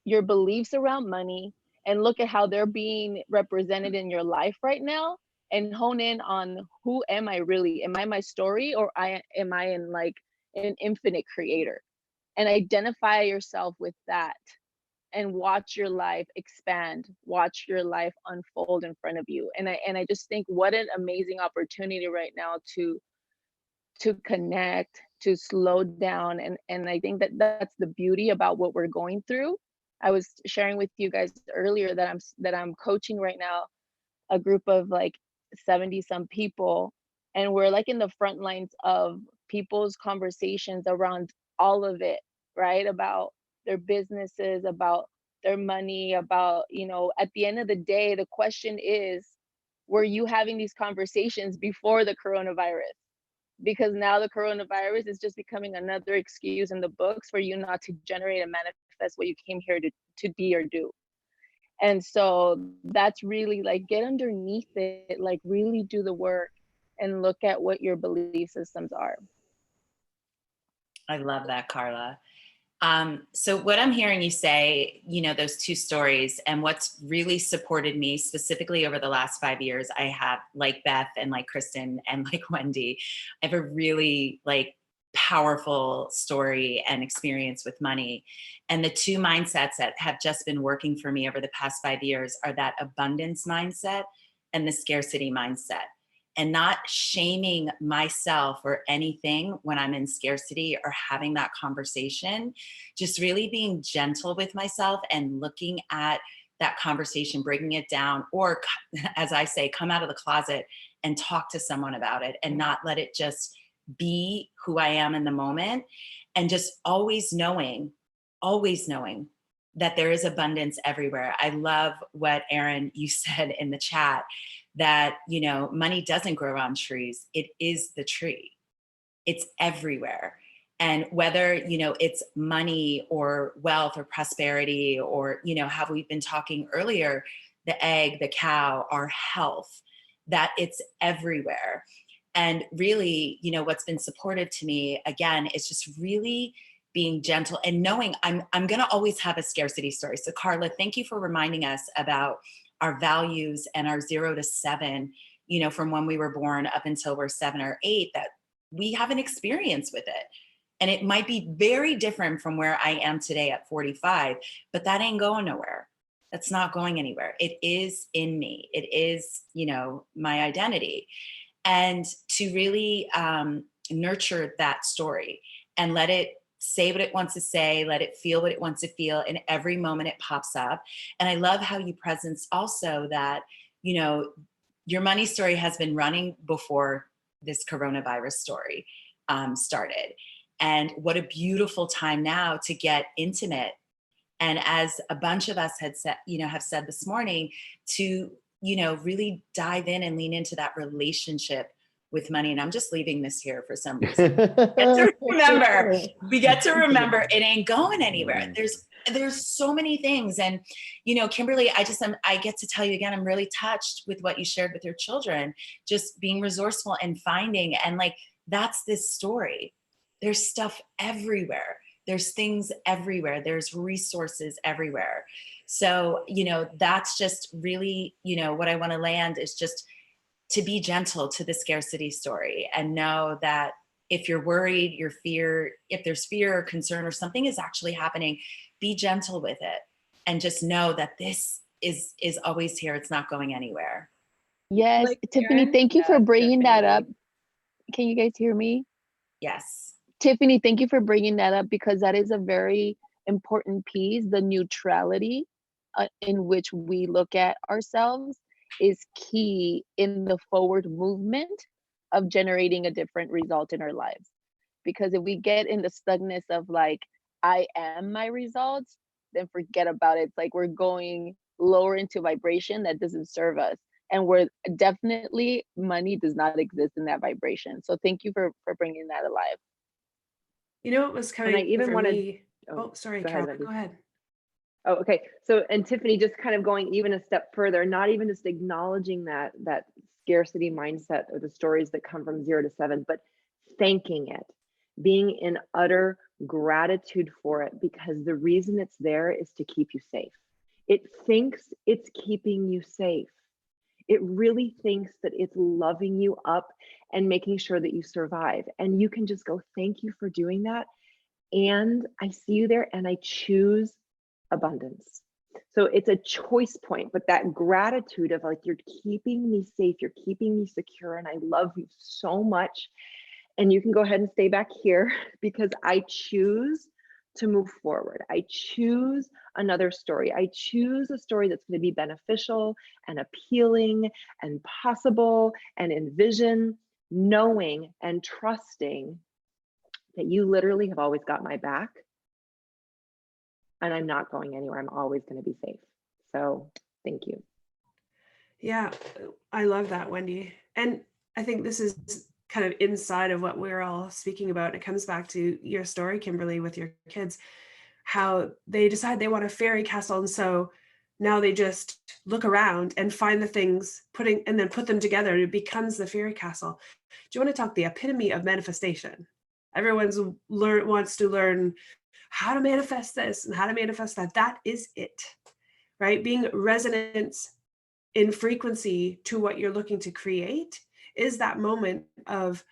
S11: your beliefs around money and look at how they're being represented in your life right now, and hone in on, who am I really? Am I my story, or am I in like an infinite creator? And identify yourself with that, and watch your life expand, watch your life unfold in front of you. And I just think, what an amazing opportunity right now to connect, to slow down. And I think that that's the beauty about what we're going through. I was sharing with you guys earlier that I'm coaching right now a group of like 70 some people, and we're like in the front lines of people's conversations around all of it, right? About their businesses, about their money, about, at the end of the day, the question is, were you having these conversations before the coronavirus? Because now the coronavirus is just becoming another excuse in the books for you not to generate and manifest what you came here to be or do. And so that's really like, get underneath it, like really do the work and look at what your belief systems are.
S6: I love that, Carla. So what I'm hearing you say, those two stories, and what's really supported me specifically over the last 5 years, I have, like Beth and like Kristen and like Wendy, I have a really like powerful story and experience with money. And the two mindsets that have just been working for me over the past 5 years are that abundance mindset and the scarcity mindset. And not shaming myself or anything when I'm in scarcity or having that conversation, just really being gentle with myself and looking at that conversation, breaking it down, or as I say, come out of the closet and talk to someone about it, and not let it just be who I am in the moment. And just always knowing that there is abundance everywhere. I love what Erin, you said in the chat, that, money doesn't grow on trees. It is the tree. It's everywhere. And whether, it's money or wealth or prosperity, or, how we've been talking earlier, the egg, the cow, our health, that it's everywhere. And really, what's been supportive to me, again, is just really being gentle and knowing I'm going to always have a scarcity story. So Carla, thank you for reminding us about our values and our 0 to 7, from when we were born up until we're 7 or 8, that we have an experience with it. And it might be very different from where I am today at 45, but that ain't going nowhere. That's not going anywhere. It is in me. It is, my identity. And to really nurture that story and let it say what it wants to say, let it feel what it wants to feel, and every moment it pops up. And I love how you presence also that, your money story has been running before this coronavirus story started. And what a beautiful time now to get intimate. And as a bunch of us had said, have said this morning, to, really dive in and lean into that relationship with money. And I'm just leaving this here for some reason. We get to remember it ain't going anywhere. There's so many things. And, Kimberly, I get to tell you again, I'm really touched with what you shared with your children, just being resourceful and finding, and like, that's this story. There's stuff everywhere. There's things everywhere. There's resources everywhere. So, that's just really, what I want to land is just to be gentle to the scarcity story, and know that if you're worried, if there's fear or concern or something is actually happening, be gentle with it, and just know that this is always here. It's not going anywhere.
S11: Yes,
S10: Like
S11: Tiffany,
S10: Erin?
S11: thank you for
S10: Yeah,
S11: bringing that up.
S10: definitely.
S11: Can you guys hear me?
S6: Yes.
S11: Tiffany, thank you for bringing that up, because that is a very important piece. The neutrality in which we look at ourselves is key in the forward movement of generating a different result in our lives. Because if we get in the stuckness of like, I am my results, then forget about it. It's like we're going lower into vibration that doesn't serve us. And we're definitely, money does not exist in that vibration. So thank you for bringing that alive.
S3: You know what was
S9: And I
S3: coming
S9: even
S3: for
S9: wanted,
S3: me?
S9: oh,
S3: Oh, sorry,
S9: go ahead,
S3: Carol,
S9: Wendy.
S3: go ahead.
S9: Oh, okay. So, and Tiffany, just kind of going even a step further, not even just acknowledging that scarcity mindset or the stories that come from 0 to 7, but thanking it, being in utter gratitude for it, because the reason it's there is to keep you safe. It thinks it's keeping you safe. It really thinks that it's loving you up and making sure that you survive. And you can just go, thank you for doing that. And I see you there, and I choose abundance. So it's a choice point, but that gratitude of like, you're keeping me safe, you're keeping me secure, and I love you so much. And you can go ahead and stay back here because I choose to move forward. I choose another story. I choose a story that's going to be beneficial and appealing and possible and envision, knowing and trusting that you literally have always got my back and I'm not going anywhere. I'm always going to be safe. So thank you.
S3: Yeah, I love that, Wendy. And I think this is kind of inside of what we're all speaking about. It comes back to your story, Kimberly, with your kids, how they decide they want a fairy castle. And so now they just look around and find the things, and then put them together, and it becomes the fairy castle. Do you want to talk the epitome of manifestation? Everyone's wants to learn how to manifest this and how to manifest that. That is it, right? Being resonant in frequency to what you're looking to create is that moment of,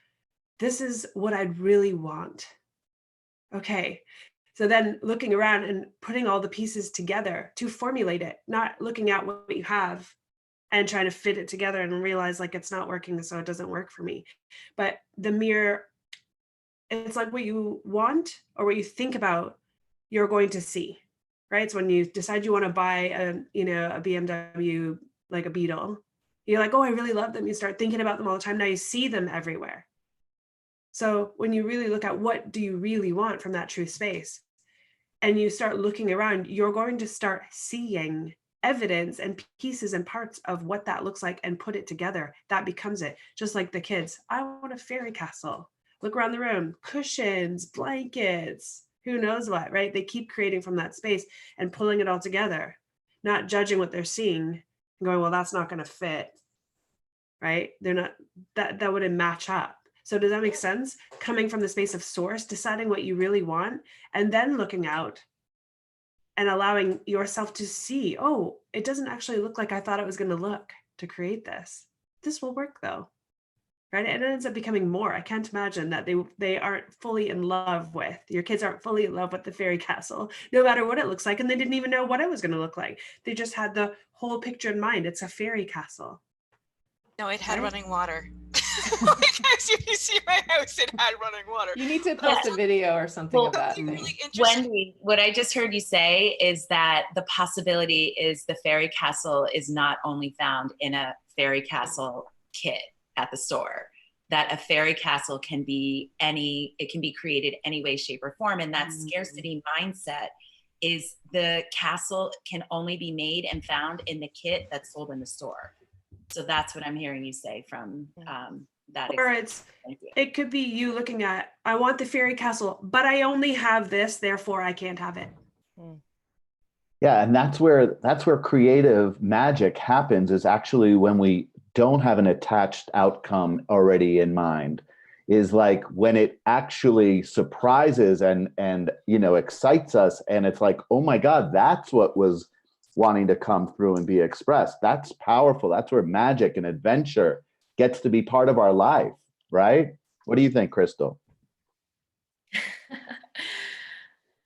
S3: this is what I'd really want. Okay. So then looking around and putting all the pieces together to formulate it, not looking at what you have and trying to fit it together and realize like it's not working, so it doesn't work for me. But it's like what you want or what you think about, you're going to see, right? So when you decide you want to buy a BMW, like a Beetle, you're like, oh, I really love them. You start thinking about them all the time. Now you see them everywhere. So when you really look at what do you really want from that true space, and you start looking around, you're going to start seeing evidence and pieces and parts of what that looks like and put it together. That becomes it. Just like the kids, I want a fairy castle. Look around the room, cushions, blankets, who knows what, right? They keep creating from that space and pulling it all together, not judging what they're seeing and going, well, that's not going to fit, right? They're not, that wouldn't match up. So does that make sense? Coming from the space of source, deciding what you really want, and then looking out and allowing yourself to see, oh, it doesn't actually look like I thought it was going to look to create this. This will work though, right? And it ends up becoming more. I can't imagine that they aren't fully in love with, your kids aren't fully in love with the fairy castle, no matter what it looks like. And they didn't even know what it was going to look like. They just had the whole picture in mind. It's a fairy castle.
S4: No, it had
S3: Right?
S4: running water. Like, if you see my house, it had running water.
S10: You need to post a video or something
S6: Well,
S10: of that.
S4: Really interesting.
S6: Wendy, what I just heard you say is that the possibility is the fairy castle is not only found in a fairy castle kit at the store, that a fairy castle can be it can be created any way, shape, or form. And that scarcity mindset is the castle can only be made and found in the kit that's sold in the store. So that's what I'm hearing you say from that.
S3: Or it could be you looking at, I want the fairy castle, but I only have this, therefore I can't have it.
S1: Yeah, and that's where creative magic happens, is actually when we don't have an attached outcome already in mind, is like when it actually surprises and excites us, and it's like, oh my God, that's what was wanting to come through and be expressed. That's powerful. That's where magic and adventure gets to be part of our life, right? What do you think, Crystal?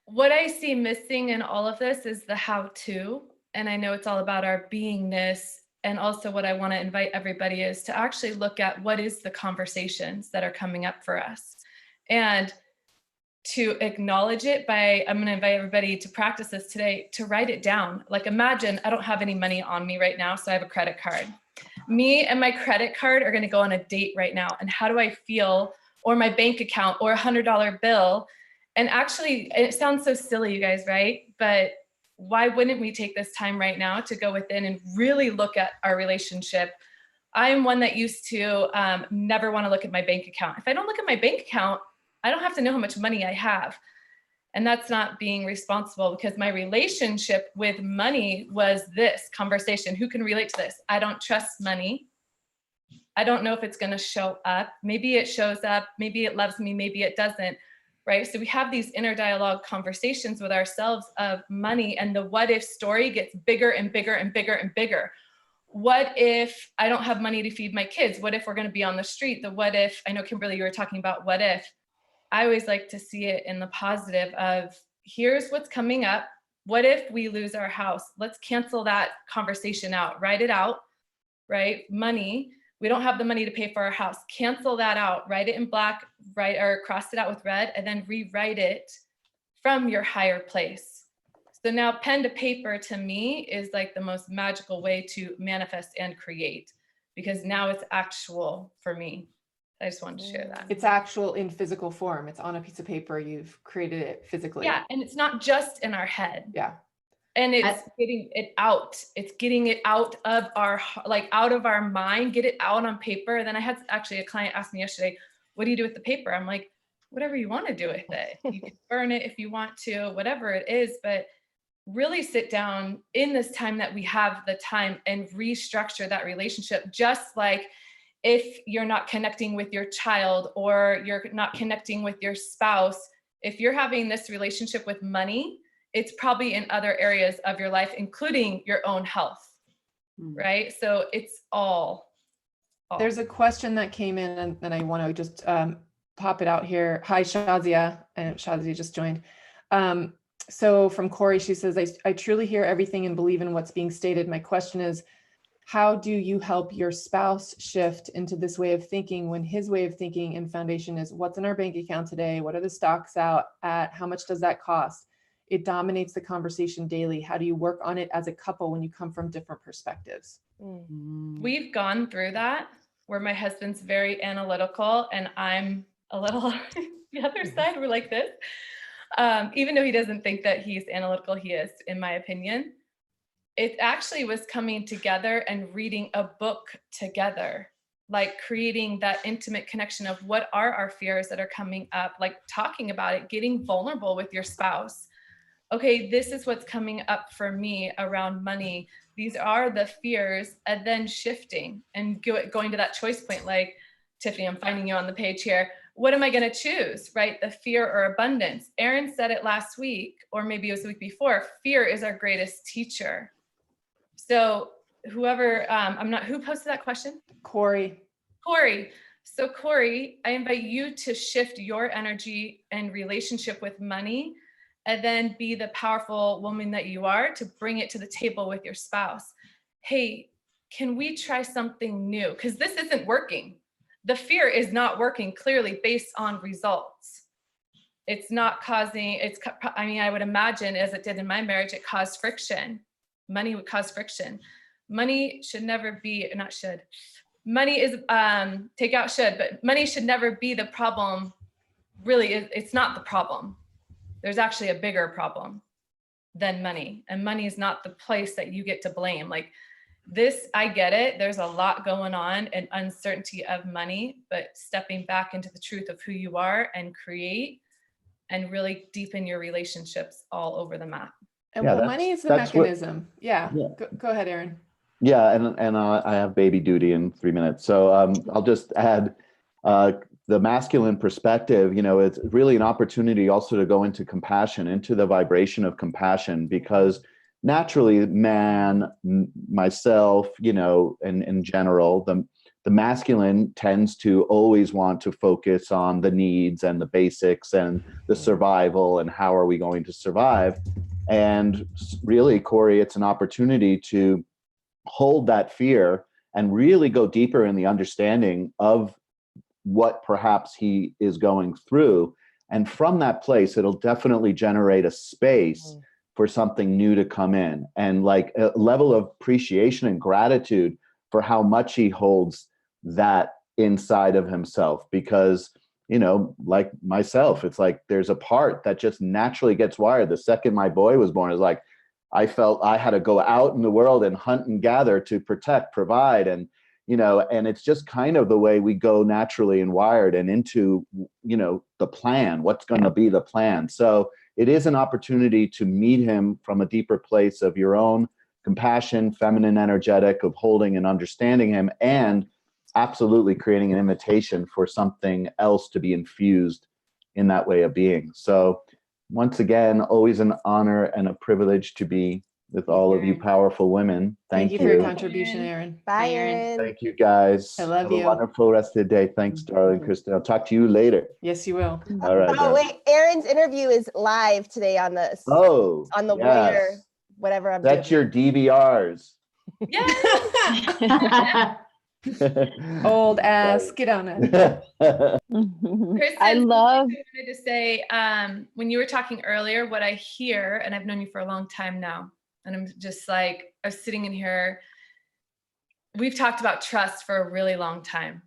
S7: What I see missing in all of this is the how-to. And I know it's all about our beingness. And also what I want to invite everybody is to actually look at what is the conversations that are coming up for us. And to acknowledge it I'm going to invite everybody to practice this today, to write it down. Like imagine I don't have any money on me right now, so I have a credit card. Me and my credit card are going to go on a date right now. And how do I feel? Or my bank account or $100 bill. And actually, it sounds so silly, you guys, right? But why wouldn't we take this time right now to go within and really look at our relationship? I'm one that used to never want to look at my bank account. If I don't look at my bank account, I don't have to know how much money I have. And that's not being responsible, because my relationship with money was this conversation. Who can relate to this? I don't trust money. I don't know if it's going to show up. Maybe it shows up, maybe it loves me, maybe it doesn't, right? So we have these inner dialogue conversations with ourselves of money, and the what if story gets bigger and bigger and bigger and bigger. What if I don't have money to feed my kids? What if we're going to be on the street? The what if, I know Kimberly, you were talking about what if. I always like to see it in the positive of, here's what's coming up. What if we lose our house? Let's cancel that conversation out, write it out, right? Money. We don't have the money to pay for our house. Cancel that out, write it in black, write or cross it out with red, and then rewrite it from your higher place. So now pen to paper to me is like the most magical way to manifest and create, because now it's actual for me. I just wanted to share that.
S10: It's actual in physical form. It's on a piece of paper. You've created it physically.
S7: Yeah, and it's not just in our head.
S10: Yeah.
S7: And it's getting it out. It's getting it out of our, like out of our mind, get it out on paper. And then I had actually a client ask me yesterday, what do you do with the paper? I'm like, whatever you want to do with it. You can burn it if you want to, whatever it is, but really sit down in this time that we have the time and restructure that relationship. Just like if you're not connecting with your child or you're not connecting with your spouse, if you're having this relationship with money, it's probably in other areas of your life, including your own health, right? So it's all.
S10: There's a question that came in and I want to just pop it out here. Hi, Shazia. And Shazia just joined. So from Corey, she says, I truly hear everything and believe in what's being stated. My question is, how do you help your spouse shift into this way of thinking when his way of thinking and foundation is what's in our bank account today? What are the stocks out at? How much does that cost? It dominates the conversation daily. How do you work on it as a couple when you come from different perspectives?
S7: We've gone through that where my husband's very analytical and I'm a little the other side. We're like this. Even though he doesn't think that he's analytical, he is, in my opinion. It actually was coming together and reading a book together, like creating that intimate connection of what are our fears that are coming up, like talking about it, getting vulnerable with your spouse. Okay, this is what's coming up for me around money. These are the fears, and then shifting and going to that choice point. Like, Tiffany, I'm finding you on the page here. What am I going to choose, right? The fear or abundance? Erin said it last week, or maybe it was the week before. Fear is our greatest teacher. So whoever, who posted that question?
S10: Corey.
S7: So Corey, I invite you to shift your energy and relationship with money, and then be the powerful woman that you are to bring it to the table with your spouse. Hey, can we try something new? Because this isn't working. The fear is not working clearly based on results. It's not causing, I would imagine, as it did in my marriage, it caused friction. Money would cause friction. Money should never be, not should. Money is, take out should, but money should never be the problem. Really, it's not the problem. There's actually a bigger problem than money. And money is not the place that you get to blame. Like this, I get it. There's a lot going on and uncertainty of money, but stepping back into the truth of who you are and create and really deepen your relationships all over the map.
S10: And well, money is the mechanism. Go ahead, Erin.
S1: Yeah, and I have baby duty in 3 minutes. So I'll just add the masculine perspective, it's really an opportunity also to go into compassion, into the vibration of compassion, because naturally man, myself, and in general, the masculine tends to always want to focus on the needs and the basics and the survival and how are we going to survive. And really, Corey, it's an opportunity to hold that fear and really go deeper in the understanding of what perhaps he is going through. And from that place, it'll definitely generate a space for something new to come in, and like a level of appreciation and gratitude for how much he holds that inside of himself. Because, like myself, it's like there's a part that just naturally gets wired. The second my boy was born, is like I felt I had to go out in the world and hunt and gather to protect, provide, and and it's just kind of the way we go naturally and wired and into, the plan, what's going to be the plan. So it is an opportunity to meet him from a deeper place of your own compassion, feminine energetic, of holding and understanding him, and absolutely creating an invitation for something else to be infused in that way of being. So once again, always an honor and a privilege to be with all of you powerful women. Thank
S10: you for your contribution, Erin.
S8: Bye,
S6: Bye, Erin.
S8: Erin.
S1: Thank you, guys.
S10: I love
S1: Have
S10: you.
S1: a wonderful rest of the day. Thanks, darling Kristen. I'll talk to you later.
S10: Yes, you will.
S1: All right.
S8: Oh, wait, Erin's interview is live today on the
S1: Oh,
S8: on the
S1: yes.
S8: Warrior, whatever I'm
S1: That's
S8: doing.
S1: your DVRs.
S10: Old ass, get on it.
S7: Kristen,
S11: I love.
S7: I wanted to say, when you were talking earlier, what I hear, and I've known you for a long time now, and I'm just like, I was sitting in here. We've talked about trust for a really long time,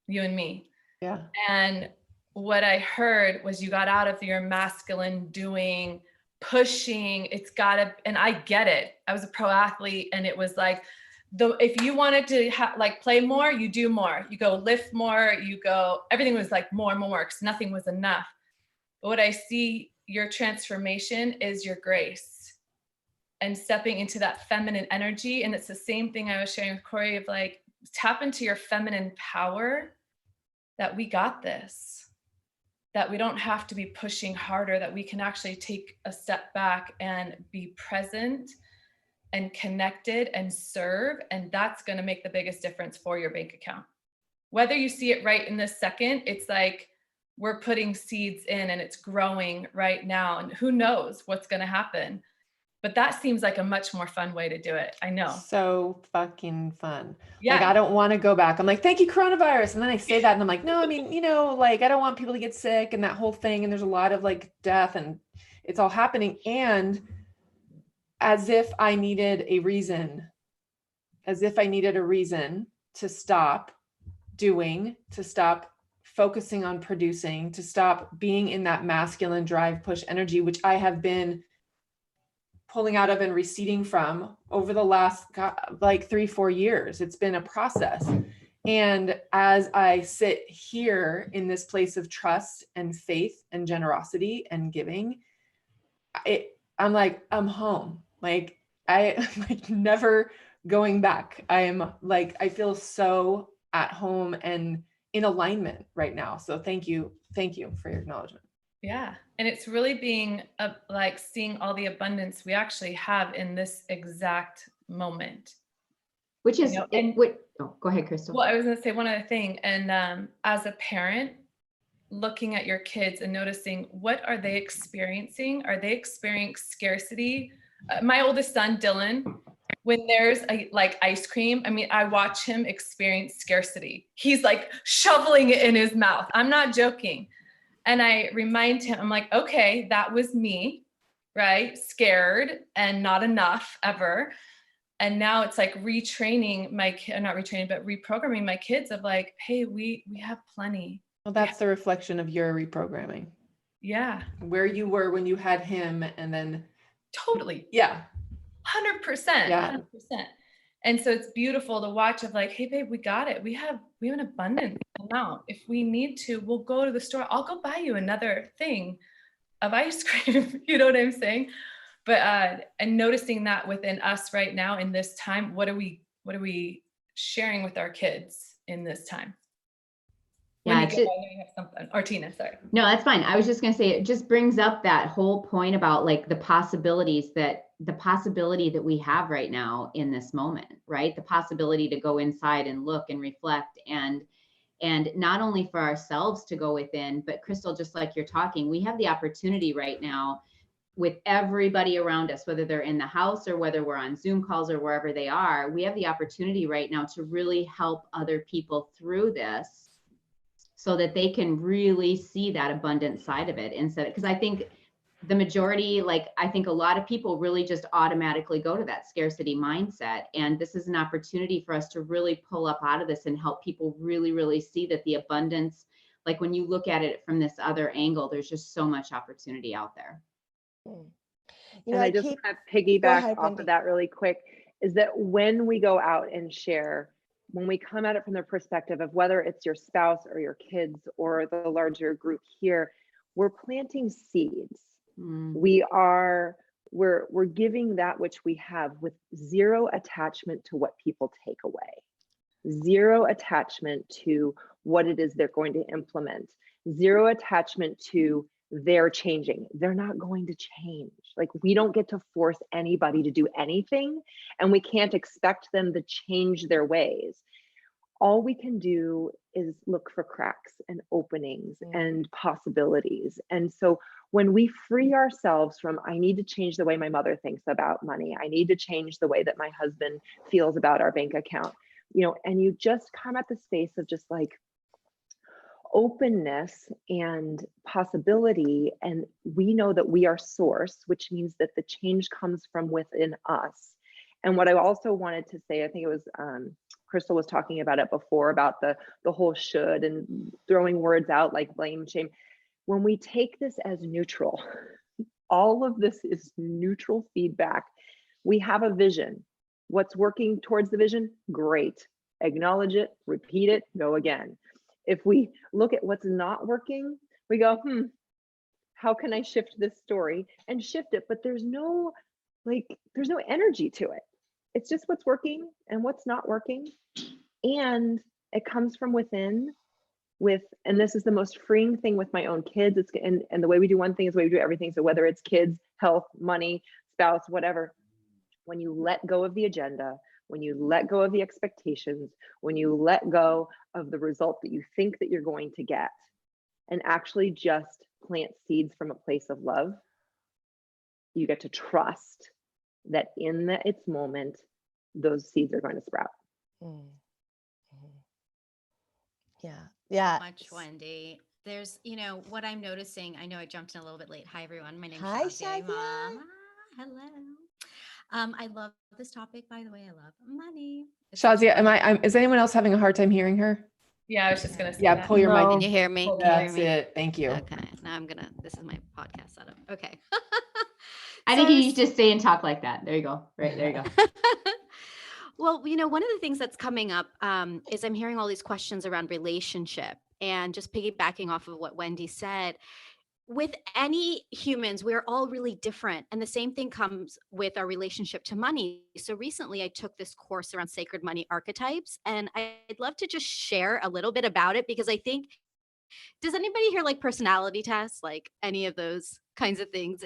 S7: you and me.
S10: Yeah.
S7: And what I heard was you got out of your masculine doing, pushing. It's gotta, and I get it. I was a pro athlete, and it was like, if you wanted to like play more, you do more. You go lift more. You go. Everything was like more and more because nothing was enough. But what I see your transformation is your grace and stepping into that feminine energy. And it's the same thing I was sharing with Corey of like, tap into your feminine power, that we got this, that we don't have to be pushing harder, that we can actually take a step back and be present and connected and serve. And that's going to make the biggest difference for your bank account. Whether you see it right in this second, it's like we're putting seeds in and it's growing right now. And who knows what's going to happen. But that seems like a much more fun way to do it. I know.
S10: So fucking fun.
S7: Yeah.
S10: Like, I don't want to go back. I'm like, thank you, coronavirus. And then I say that and I'm like, no, I mean, like, I don't want people to get sick and that whole thing. And there's a lot of like death and it's all happening. And as if I needed a reason to stop doing, to stop focusing on producing, to stop being in that masculine drive, push energy, which I have been pulling out of and receding from over the last like 3-4 years. It's been a process. And as I sit here in this place of trust and faith and generosity and giving, I'm like, I'm home. Like I'm like never going back. I am like, I feel so at home and in alignment right now. So thank you for your acknowledgement.
S7: Yeah. And it's really being like seeing all the abundance we actually have in this exact moment.
S2: Which is, go ahead, Crystal.
S7: Well, I was going to say one other thing. And as a parent, looking at your kids and noticing, what are they experiencing? Are they experiencing scarcity? My oldest son, Dylan, when there's like ice cream, I mean, I watch him experience scarcity. He's like shoveling it in his mouth. I'm not joking. And I remind him, I'm like, okay, that was me, right? Scared and not enough ever. And now it's like retraining my kid, not retraining, but reprogramming my kids of like, hey, we have plenty.
S10: Well, that's the reflection of your reprogramming.
S7: Yeah.
S10: Where you were when you had him and then.
S7: Totally.
S10: Yeah.
S7: 100%.
S10: Yeah.
S7: 100%. And so it's beautiful to watch of like, hey babe, we got it. We have an abundant amount. If we need to, we'll go to the store. I'll go buy you another thing of ice cream. You know what I'm saying? But and noticing that within us right now in this time, what are we sharing with our kids in this time?
S2: Yeah,
S7: I know you have something. Or Tina, sorry.
S2: No, that's fine. I was just going to say, it just brings up that whole point about like the possibility that we have right now in this moment, right? The possibility to go inside and look and reflect and not only for ourselves to go within, but Crystal, just like you're talking, we have the opportunity right now with everybody around us, whether they're in the house or whether we're on Zoom calls or wherever they are, we have the opportunity right now to really help other people through this so that they can really see that abundant side of it instead. Because I think the majority, like I think a lot of people really just automatically go to that scarcity mindset. And this is an opportunity for us to really pull up out of this and help people really, really see that the abundance, like when you look at it from this other angle, there's just so much opportunity out there.
S9: You know, I just want to piggyback off of that really quick, is that when we go out and share, when we come at it from the perspective of whether it's your spouse or your kids or the larger group here, we're planting seeds. We're giving that which we have with zero attachment to what people take away, zero attachment to what it is they're going to implement, zero attachment to they're changing. They're not going to change. Like, we don't get to force anybody to do anything, and we can't expect them to change their ways. All we can do is look for cracks and openings and possibilities. And so when we free ourselves from, I need to change the way my mother thinks about money, I need to change the way that my husband feels about our bank account, you know, and you just come at the space of just like openness and possibility. And we know that we are source, which means that the change comes from within us. And what I also wanted to say, I think it was Crystal was talking about it before, about the whole should and throwing words out like blame, shame. When we take this as neutral, all of this is neutral feedback. We have a vision. What's working towards the vision? Great. Acknowledge it, repeat it, go again. If we look at what's not working, we go, how can I shift this story and shift it? But there's no energy to it. It's just what's working and what's not working. And it comes from within and this is the most freeing thing with my own kids. And the way we do one thing is the way we do everything. So whether it's kids, health, money, spouse, whatever, when you let go of the agenda, when you let go of the expectations, when you let go of the result that you think that you're going to get, and actually just plant seeds from a place of love, you get to trust that in its moment, those seeds are going to sprout.
S8: Yeah.
S12: Much, Wendy. There's, you know, what I'm noticing. I know I jumped in a little bit late. Hi, everyone. My name's
S8: Hi,
S12: Shazia.
S8: Shazia.
S12: Mom. Hello. I love this topic, by the way. I love money.
S10: Shazia, is anyone else having a hard time hearing her?
S7: Yeah, I was just gonna say
S10: Yeah,
S7: that.
S10: pull your mic.
S12: Can you hear me? Can you
S10: That's
S12: hear me?
S10: it. Thank you.
S12: Okay. Now this is my podcast setup. Okay.
S2: I think you just say and talk like that. There you go. Right, there you go.
S12: Well, you know, one of the things that's coming up is I'm hearing all these questions around relationship, and just piggybacking off of what Wendy said. With any humans, we're all really different. And the same thing comes with our relationship to money. So recently I took this course around sacred money archetypes, and I'd love to just share a little bit about it, because I think, does anybody here like personality tests, like any of those kinds of things?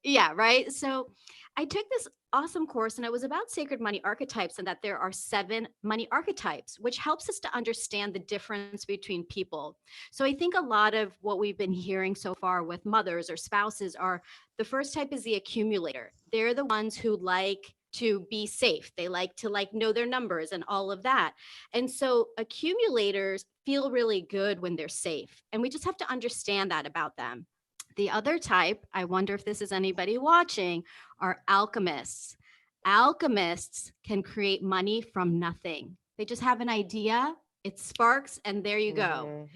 S12: Yeah, right. So I took this awesome course, and it was about sacred money archetypes, and that there are 7 money archetypes, which helps us to understand the difference between people. So I think a lot of what we've been hearing so far with mothers or spouses are, the first type is the accumulator. They're the ones who like to be safe. They like to know their numbers and all of that. And so accumulators feel really good when they're safe. And we just have to understand that about them. The other type, I wonder if this is anybody watching, are alchemists. Alchemists can create money from nothing. They just have an idea, it sparks, and there you go.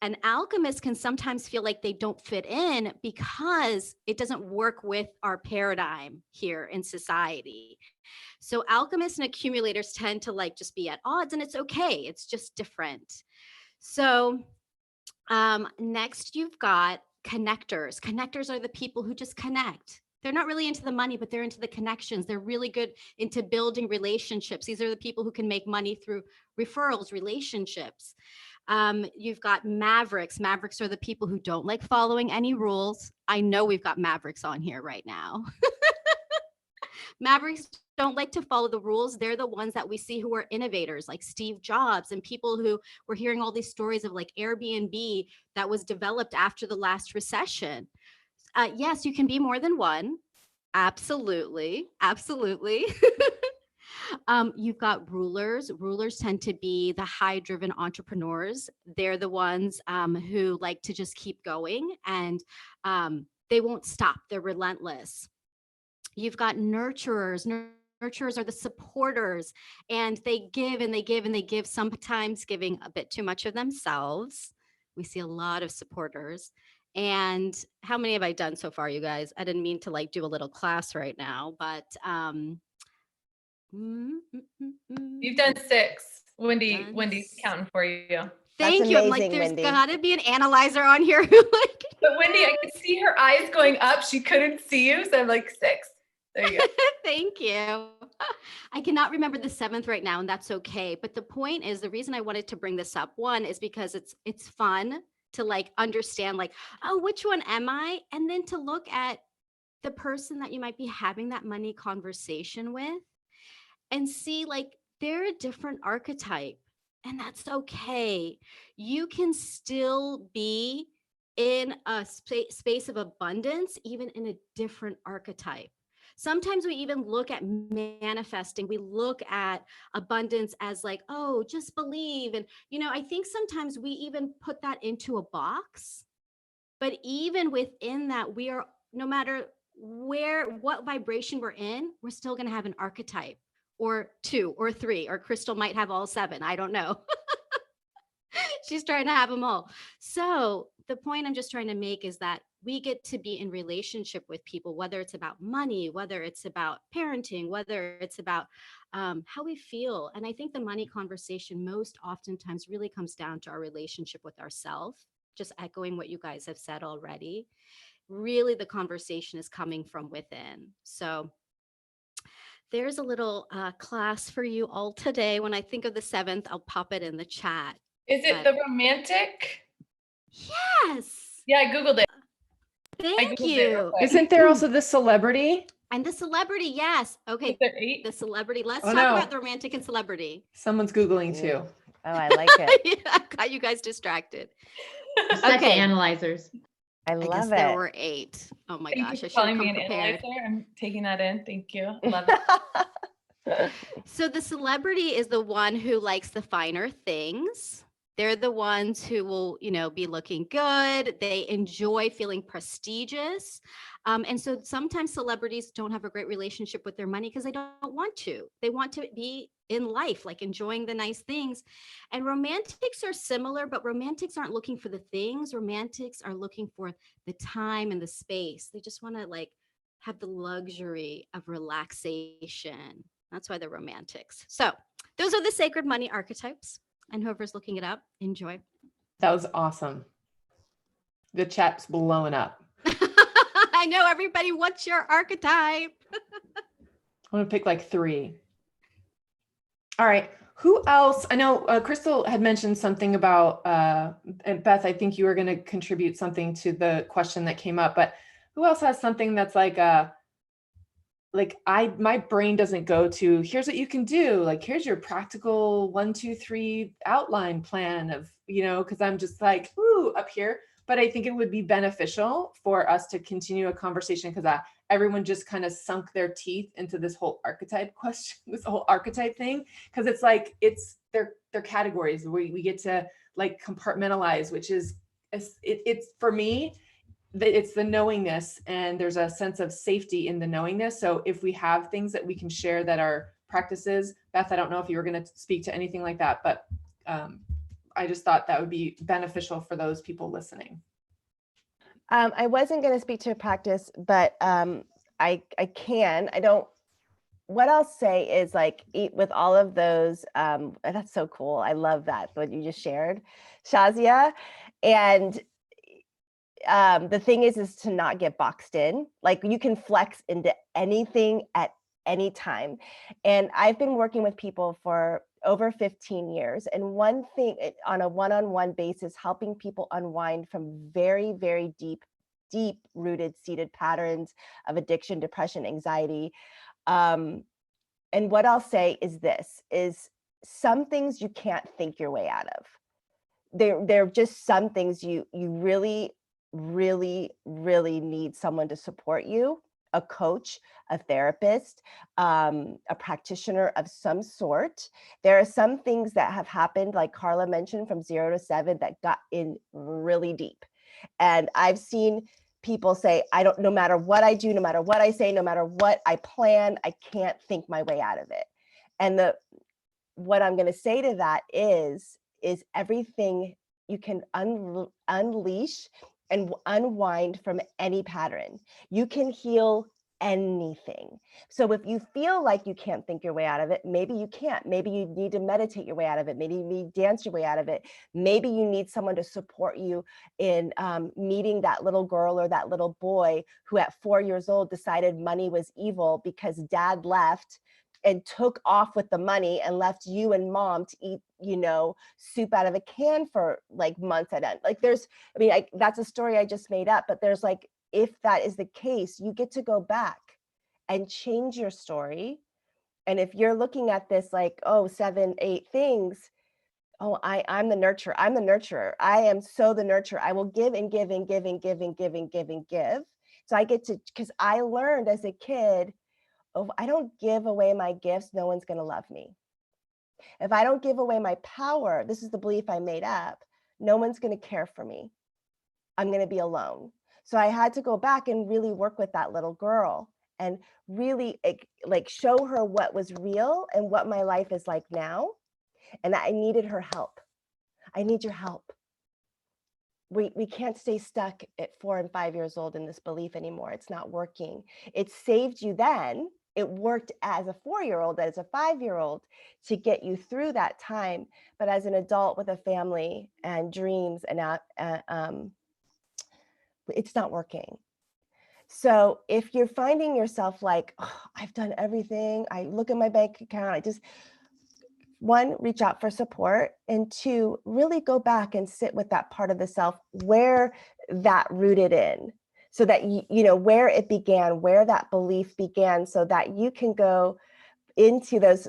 S12: And alchemists can sometimes feel like they don't fit in because it doesn't work with our paradigm here in society. So alchemists and accumulators tend to just be at odds, and it's okay. It's just different. So next you've got connectors. Connectors are the people who just connect. They're not really into the money, but they're into the connections. They're really good into building relationships. These are the people who can make money through referrals, relationships. You've got mavericks. Mavericks are the people who don't like following any rules. I know we've got mavericks on here right now. Mavericks don't like to follow the rules. They're the ones that we see who are innovators, like Steve Jobs, and people who we're hearing all these stories of, like Airbnb that was developed after the last recession. Yes, you can be more than one. Absolutely. Absolutely. You've got rulers. Rulers tend to be the high-driven entrepreneurs. They're the ones who like to just keep going, and they won't stop. They're relentless. You've got nurturers. Nurturers are the supporters, and they give and they give and they give, sometimes giving a bit too much of themselves. We see a lot of supporters. And how many have I done so far, you guys? I didn't mean to do a little class right now, but
S7: you've done 6. Wendy's counting for you.
S12: Thank you. I'm like,
S8: amazing,
S12: there's
S8: Wendy.
S12: gotta be an analyzer on here who like.
S7: But Wendy, I could see her eyes going up. She couldn't see you. So I'm like 6. There you go.
S12: Thank you. I cannot remember the 7th right now, and that's okay. But the point is, the reason I wanted to bring this up, one, is because it's fun to like understand like, oh, which one am I? And then to look at the person that you might be having that money conversation with and see like they're a different archetype, and that's okay. You can still be in a space of abundance, even in a different archetype. Sometimes we even look at manifesting, we look at abundance as like, oh, just believe. And, I think sometimes we even put that into a box. But even within that, we are, no matter what vibration we're in, we're still going to have an archetype or 2 or 3, or Crystal might have all 7. I don't know. She's trying to have them all. So the point I'm just trying to make is that we get to be in relationship with people, whether it's about money, whether it's about parenting, whether it's about how we feel. And I think the money conversation most oftentimes really comes down to our relationship with ourselves, just echoing what you guys have said already. Really, the conversation is coming from within. So there's a little class for you all today. When I think of the 7th, I'll pop it in the chat.
S7: Is it the romantic?
S12: Yes.
S7: Yeah, I Googled it.
S12: Thank you.
S10: Isn't there also the celebrity?
S12: And the celebrity, yes. Okay.
S7: Is there 8?
S12: The celebrity. Let's
S10: Oh,
S12: talk
S10: no.
S12: about the romantic and celebrity.
S10: Someone's Googling too.
S8: Oh, I like it.
S12: Yeah, I got you guys distracted.
S2: Set the
S12: Okay.
S2: analyzers.
S8: I
S12: I guess
S8: love
S12: there
S8: it.
S12: were 8. Oh my
S7: Thank
S12: gosh,
S7: you
S12: I
S7: for
S12: should have
S7: calling me
S12: come
S7: an
S12: prepared.
S7: analyzer. I'm taking that in. Thank you. Love it.
S12: So the celebrity is the one who likes the finer things. They're the ones who will, be looking good. They enjoy feeling prestigious. And so sometimes celebrities don't have a great relationship with their money because they don't want to. They want to be in life, like enjoying the nice things. And romantics are similar, but romantics aren't looking for the things. Romantics are looking for the time and the space. They just want to like have the luxury of relaxation. That's why they're romantics. So those are the sacred money archetypes. And whoever's looking it up, enjoy.
S10: That was awesome. The chat's blowing up.
S12: I know everybody. What's your archetype?
S10: I'm gonna pick like 3. All right. Who else? I know Crystal had mentioned something about, and Beth, I think you were going to contribute something to the question that came up, but who else has something that's like my brain doesn't go to, here's what you can do. Like, here's your practical 1, 2, 3 outline plan of, cause I'm just like, ooh, up here. But I think it would be beneficial for us to continue a conversation because everyone just kind of sunk their teeth into this whole archetype question, this whole archetype thing. Cause it's like, they're categories where we get to like compartmentalize, which is, it's for me, it's the knowingness, and there's a sense of safety in the knowingness. So if we have things that we can share that are practices, Beth, I don't know if you were going to speak to anything like that, but I just thought that would be beneficial for those people listening.
S8: I wasn't going to speak to a practice, but I can. What I'll say is like, with all of those, that's so cool. I love that, what you just shared, Shazia. And the thing is to not get boxed in. Like, you can flex into anything at any time. And I've been working with people for over 15 years. And one thing, on a one-on-one basis, helping people unwind from very, very deep rooted seated patterns of addiction, depression, anxiety. And what I'll say is this, is some things you can't think your way out of. They're just some things you really need someone to support you, a coach, a therapist, a practitioner of some sort. There are some things that have happened, like Carla mentioned, from 0 to 7 that got in really deep. And I've seen people say, no matter what I do, no matter what I say, no matter what I plan, I can't think my way out of it. And what I'm going to say to that is everything you can unleash and unwind from any pattern. You can heal anything. So if you feel like you can't think your way out of it, maybe you can't. Maybe you need to meditate your way out of it. Maybe you need to dance your way out of it. Maybe you need someone to support you in meeting that little girl or that little boy who at 4 years old decided money was evil because dad left and took off with the money and left you and mom to eat, you know, soup out of a can for like months at end. Like there's, I mean, that's a story I just made up, but there's like, if that is the case, you get to go back and change your story. And if you're looking at this like, oh, 7, 8 things, oh, I'm the nurturer. I'm the nurturer. I am so the nurturer. I will give and give and give and give and give and give and give. So I get to, because I learned as a kid, oh, if I don't give away my gifts, no one's going to love me. If I don't give away my power, this is the belief I made up, no one's going to care for me. I'm going to be alone. So I had to go back and really work with that little girl and really like show her what was real and what my life is like now. And I needed her help. I need your help. We can't stay stuck at 4 and 5 years old in this belief anymore. It's not working. It saved you then. It worked as a 4-year-old, as a 5-year-old to get you through that time. But as an adult with a family and dreams, and it's not working. So if you're finding yourself like, oh, I've done everything, I look at my bank account, I just, 1, reach out for support, and 2, really go back and sit with that part of the self where that rooted in, so that you know where it began, where that belief began, so that you can go into those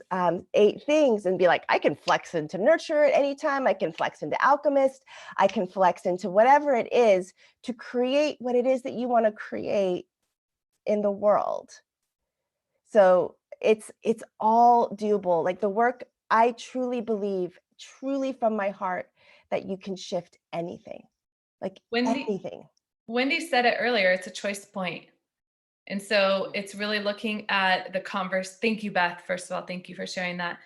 S8: 8 things and be like, I can flex into nurture at any time. I can flex into alchemist. I can flex into whatever it is to create what it is that you want to create in the world. So it's all doable. Like the work, I truly believe, truly from my heart, that you can shift anything, like anything.
S7: Wendy said it earlier, it's a choice point. And so it's really looking at the thank you, Beth. First of all, thank you for sharing that.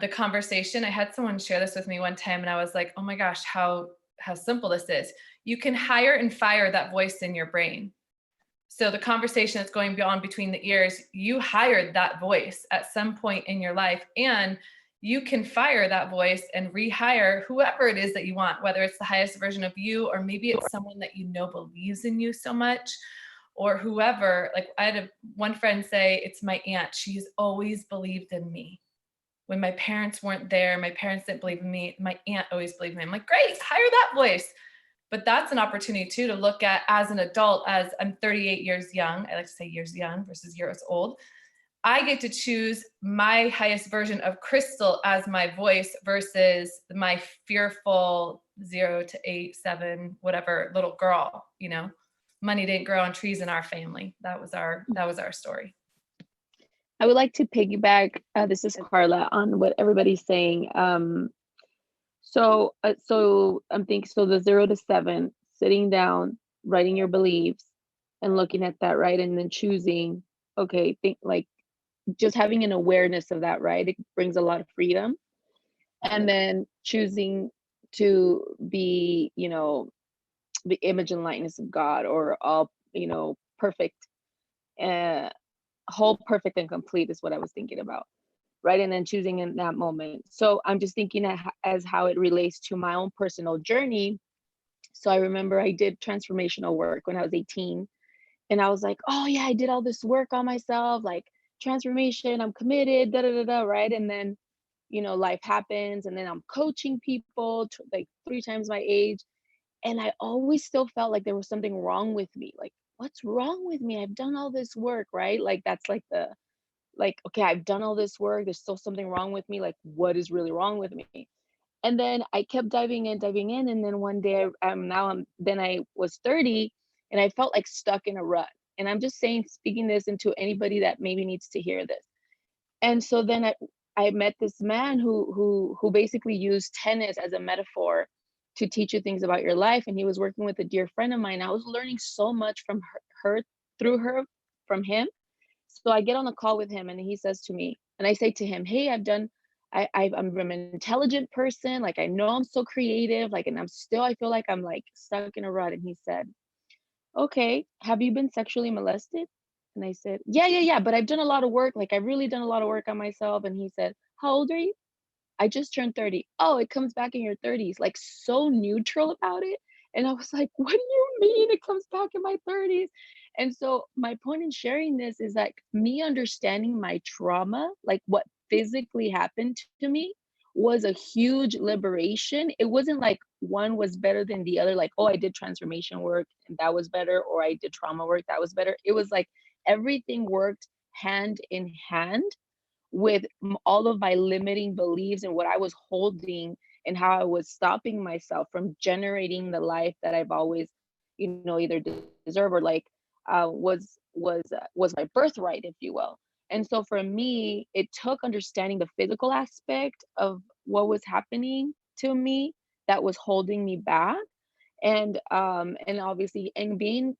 S7: The conversation, I had someone share this with me one time and I was like, oh my gosh, how simple this is. You can hire and fire that voice in your brain. So the conversation that's going on between the ears, you hired that voice at some point in your life, and you can fire that voice and rehire whoever it is that you want, whether it's the highest version of you, or maybe it's someone that you know believes in you so much, or whoever. Like I had one friend say, it's my aunt. She's always believed in me. When my parents weren't there, my parents didn't believe in me, my aunt always believed in me. I'm like, great, hire that voice. But that's an opportunity too, to look at as an adult, as I'm 38 years young. I like to say years young versus years old. I get to choose my highest version of Crystal as my voice versus my fearful 0 to 8, 7, whatever little girl, you know. Money didn't grow on trees in our family. That was our story.
S9: I would like to piggyback, this is Carla, on what everybody's saying. So I'm thinking, so the 0 to 7, sitting down, writing your beliefs and looking at that, right? And then choosing, okay, think like just having an awareness of that, right? It brings a lot of freedom. And then choosing to be, you know, the image and likeness of God, or all, you know, perfect, whole, perfect, and complete is what I was thinking about, right? And then choosing in that moment. So I'm just thinking as how it relates to my own personal journey. So I remember I did transformational work when I was 18, and I was like, oh yeah, I did all this work on myself, like transformation, I'm committed, da da da da, right? And then, you know, life happens, and then I'm coaching people like 3 times my age. And I always still felt like there was something wrong with me. Like, what's wrong with me? I've done all this work, right? Like, that's like okay, I've done all this work. There's still something wrong with me. Like, what is really wrong with me? And then I kept diving in. And then one day, then I was 30 and I felt like stuck in a rut. And I'm just speaking this into anybody that maybe needs to hear this. And so then I met this man who basically used tennis as a metaphor to teach you things about your life. And he was working with a dear friend of mine. I was learning so much from from him. So I get on a call with him, and he says to me, and I say to him, hey, I'm an intelligent person. Like, I know I'm so creative, like, and I feel like I'm like stuck in a rut. And he said, okay, have you been sexually molested?
S11: And I said, yeah, but I've done a lot of work. Like, I've really done a lot of work on myself. And he said, how old are you? I just turned 30. Oh, it comes back in your 30s. Like, so neutral about it. And I was like, what do you mean it comes back in my 30s? And so my point in sharing this is like me understanding my trauma, like what physically happened to me was a huge liberation. It wasn't like one was better than the other, like, oh, I did transformation work and that was better, or I did trauma work, that was better. It was like everything worked hand in hand with all of my limiting beliefs and what I was holding and how I was stopping myself from generating the life that I've always, either deserved or like was my birthright, if you will. And so for me, it took understanding the physical aspect of what was happening to me that was holding me back, and obviously and being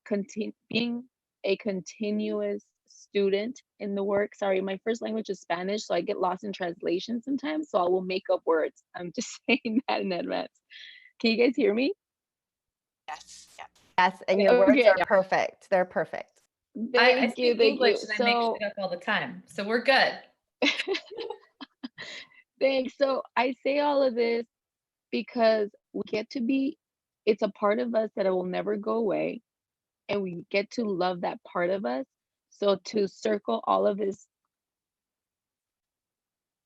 S11: a continuous student in the work. Sorry, my first language is Spanish, so I get lost in translation sometimes, so I will make up words. I'm just saying that in advance. Can you guys hear me?
S4: Yes. Yeah.
S8: Yes, and your words
S11: Okay.
S8: are perfect. They're perfect.
S7: I
S11: Thank you,
S7: speak
S11: thank you.
S7: English and I make
S11: So
S7: shit up all the time. So we're good.
S11: thanks. So I say all of this because we get to be, it's a part of us that will never go away, and we get to love that part of us. So to circle all of this,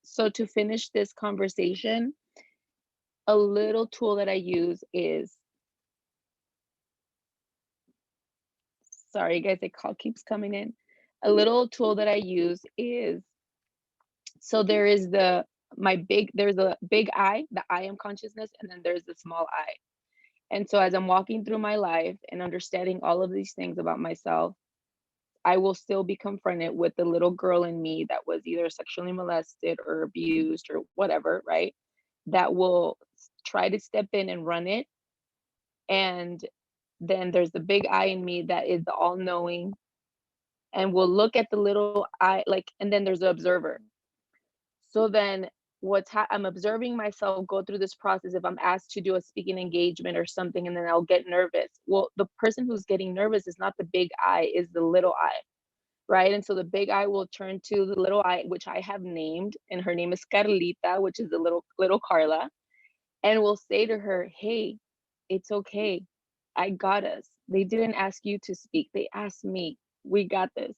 S11: so to finish this conversation, a little tool that I use is, sorry guys, the call keeps coming in. A little tool that I use is, so there is there's a big I, the I am consciousness, and then there's the small I. And so as I'm walking through my life and understanding all of these things about myself, I will still be confronted with the little girl in me that was either sexually molested or abused or whatever, right? That will try to step in and run it. And then there's the big I in me that is the all knowing and will look at the little I, like, and then there's the observer. So then I'm observing myself go through this process. If I'm asked to do a speaking engagement or something, and then I'll get nervous. Well, the person who's getting nervous is not the big I, is the little I, right? And so the big I will turn to the little I, which I have named, and her name is Carlita, which is the little Carla, and will say to her, "Hey, it's okay. I got us. They didn't ask you to speak. They asked me. We got this."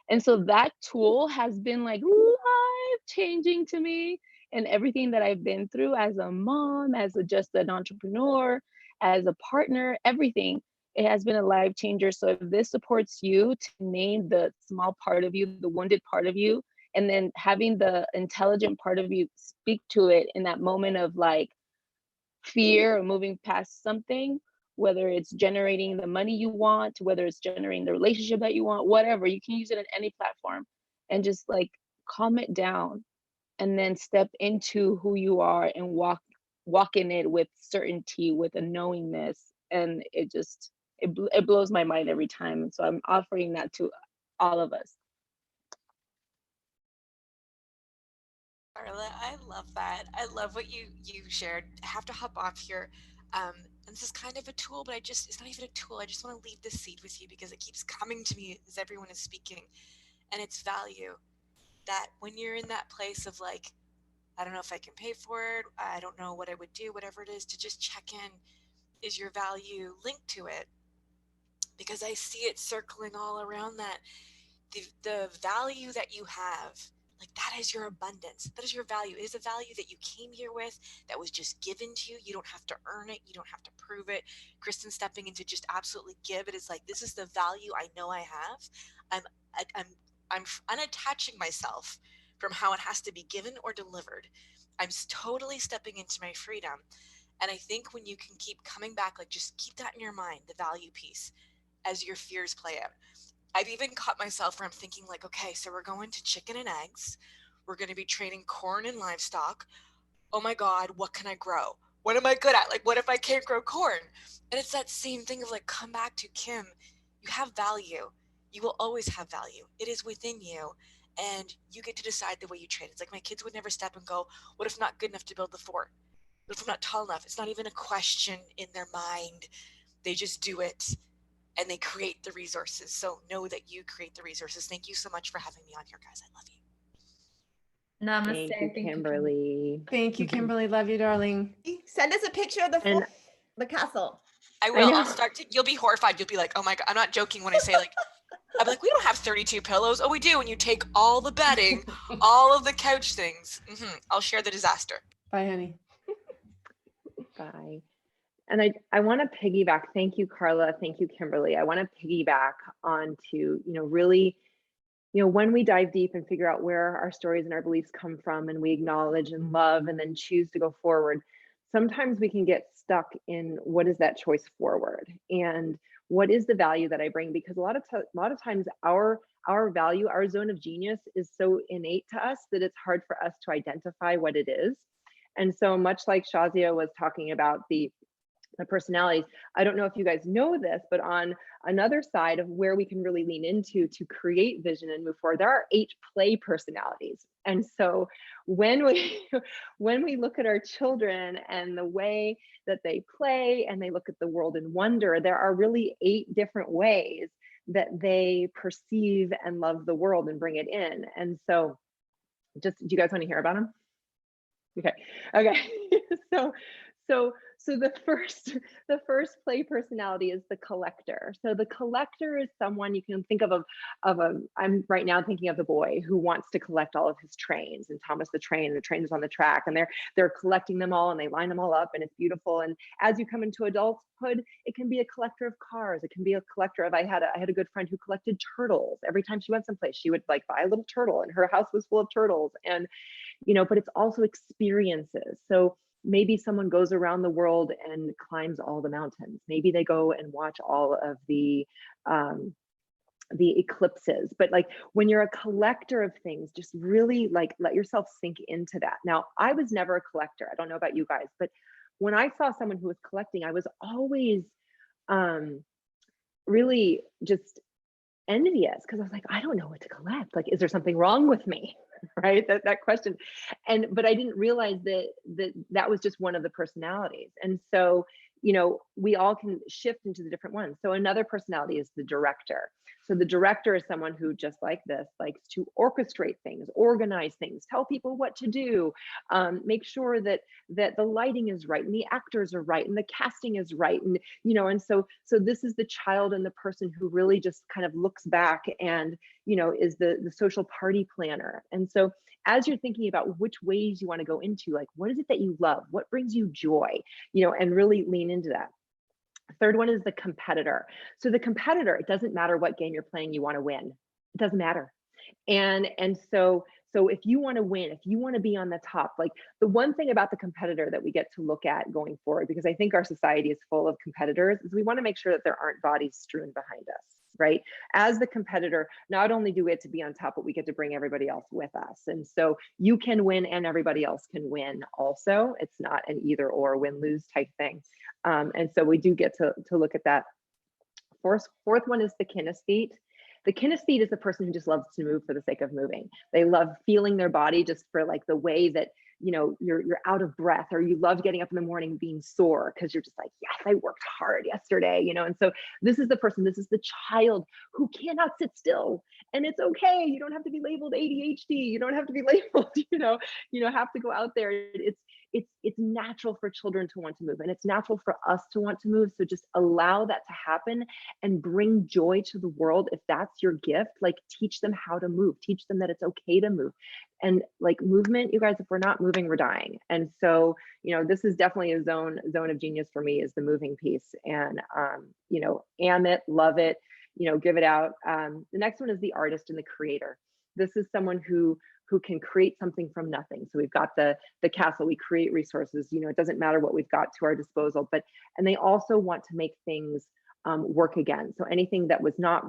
S11: And so that tool has been like life changing to me, and everything that I've been through as a mom, just an entrepreneur, as a partner, everything. It has been a life changer. So if this supports you to name the small part of you, the wounded part of you, and then having the intelligent part of you speak to it in that moment of like fear or moving past something, whether it's generating the money you want, whether it's generating the relationship that you want, whatever, you can use it on any platform, and just like calm it down and then step into who you are and walk in it with certainty, with a knowingness. And it blows my mind every time. And so I'm offering that to all of us.
S4: Carla, I love that. I love what you shared. I have to hop off here. And this is kind of a tool, but it's not even a tool. I just want to leave this seed with you because it keeps coming to me as everyone is speaking. And it's value. That when you're in that place of like, I don't know if I can pay for it, I don't know what I would do, whatever it is, to just check in. Is your value linked to it? Because I see it circling all around that. The value that you have, like, that is your abundance, that is your value. It is a value that you came here with, that was just given to you. You don't have to earn it, you don't have to prove it. Kristen stepping into just absolutely give it is like, this is the value I know I have. I'm unattaching myself from how it has to be given or delivered. I'm totally stepping into my freedom. And I think when you can keep coming back, like, just keep that in your mind, the value piece, as your fears play out. I've even caught myself where I'm thinking like, okay, so we're going to chicken and eggs. We're going to be training corn and livestock. Oh my God, what can I grow? What am I good at? Like, what if I can't grow corn? And it's that same thing of like, come back to Kim. You have value. You will always have value. It is within you. And you get to decide the way you train. It's like my kids would never step and go, what if I'm not good enough to build the fort? What if I'm not tall enough? It's not even a question in their mind. They just do it. and they create the resources. So know that you create the resources. Thank you so much for having me on here, guys. I love you.
S7: Namaste.
S9: Thank you, Kimberly.
S10: Thank you, Kimberly. Love you, darling.
S8: Send us a picture of the castle.
S4: I will. I'll start to, you'll be horrified. You'll be like, oh my God, I'm not joking when I say like, I'm like, we don't have 32 pillows. Oh, we do. And you take all the bedding, all of the couch things. I'll share the disaster.
S10: Bye, honey.
S9: Bye. And I want to piggyback. Thank you, Carla. Thank you, Kimberly. I want to piggyback onto, really, when we dive deep and figure out where our stories and our beliefs come from, and we acknowledge and love and then choose to go forward, sometimes we can get stuck in what is that choice forward and what is the value that I bring? Because a lot of times our value, our zone of genius is so innate to us that it's hard for us to identify what it is. And so much like Shazia was talking about the personalities, I don't know if you guys know this, but on another side of where we can really lean into to create vision and move forward, there are 8 play personalities. And so when we look at our children and the way that they play and they look at the world in wonder, there are really 8 different ways that they perceive and love the world and bring it in. And so do you guys want to hear about them? Okay. So the first play personality is the collector. So the collector is someone you can think of I'm right now thinking of the boy who wants to collect all of his trains, and Thomas the train is on the track, and they're collecting them all and they line them all up and it's beautiful. And as you come into adulthood, it can be a collector of cars. It can be a collector of, I had a good friend who collected turtles. Every time she went someplace, she would like buy a little turtle, and her house was full of turtles. And but it's also experiences. So maybe someone goes around the world and climbs all the mountains. Maybe they go and watch all of the eclipses. But like when you're a collector of things, just really like let yourself sink into that. Now, I was never a collector. I don't know about you guys, but when I saw someone who was collecting, I was always really just envious, because I was like, I don't know what to collect. Like, is there something wrong with me? Right? That question. But I didn't realize that was just one of the personalities. And so, we all can shift into the different ones. So another personality is the director. So the director is someone who, just like this, likes to orchestrate things, organize things, tell people what to do, make sure that the lighting is right and the actors are right and the casting is right. And, and so this is the child and the person who really just kind of looks back and, is the social party planner. And so as you're thinking about which ways you want to go into, like, what is it that you love? What brings you joy? And really lean into that. Third one is the competitor. So the competitor, it doesn't matter what game you're playing, you want to win. It doesn't matter. And so if you want to win, if you want to be on the top, like the one thing about the competitor that we get to look at going forward, because I think our society is full of competitors, is we want to make sure that there aren't bodies strewn behind us, right? As the competitor, not only do we get to be on top, but we get to bring everybody else with us. And so you can win and everybody else can win also. It's not an either or win-lose type thing. And so we do get to look at that. Fourth one is the kinesthete. The kinesthete is the person who just loves to move for the sake of moving. They love feeling their body just for like the way that, you're out of breath, or you love getting up in the morning being sore because you're just like, yes, I worked hard yesterday, and so this is the person, this is the child who cannot sit still. And it's okay. You don't have to be labeled ADHD. You don't have to be labeled, have to go out there. It's natural for children to want to move, and it's natural for us to want to move. So just allow that to happen and bring joy to the world. If that's your gift, like teach them how to move, teach them that it's okay to move. And like movement, you guys, if we're not moving, we're dying. And so, this is definitely a zone of genius for me, is the moving piece. And, am it, love it, give it out. The next one is the artist and the creator. This is someone who can create something from nothing. So we've got the castle, we create resources, it doesn't matter what we've got to our disposal, and they also want to make things work again. So anything that was not,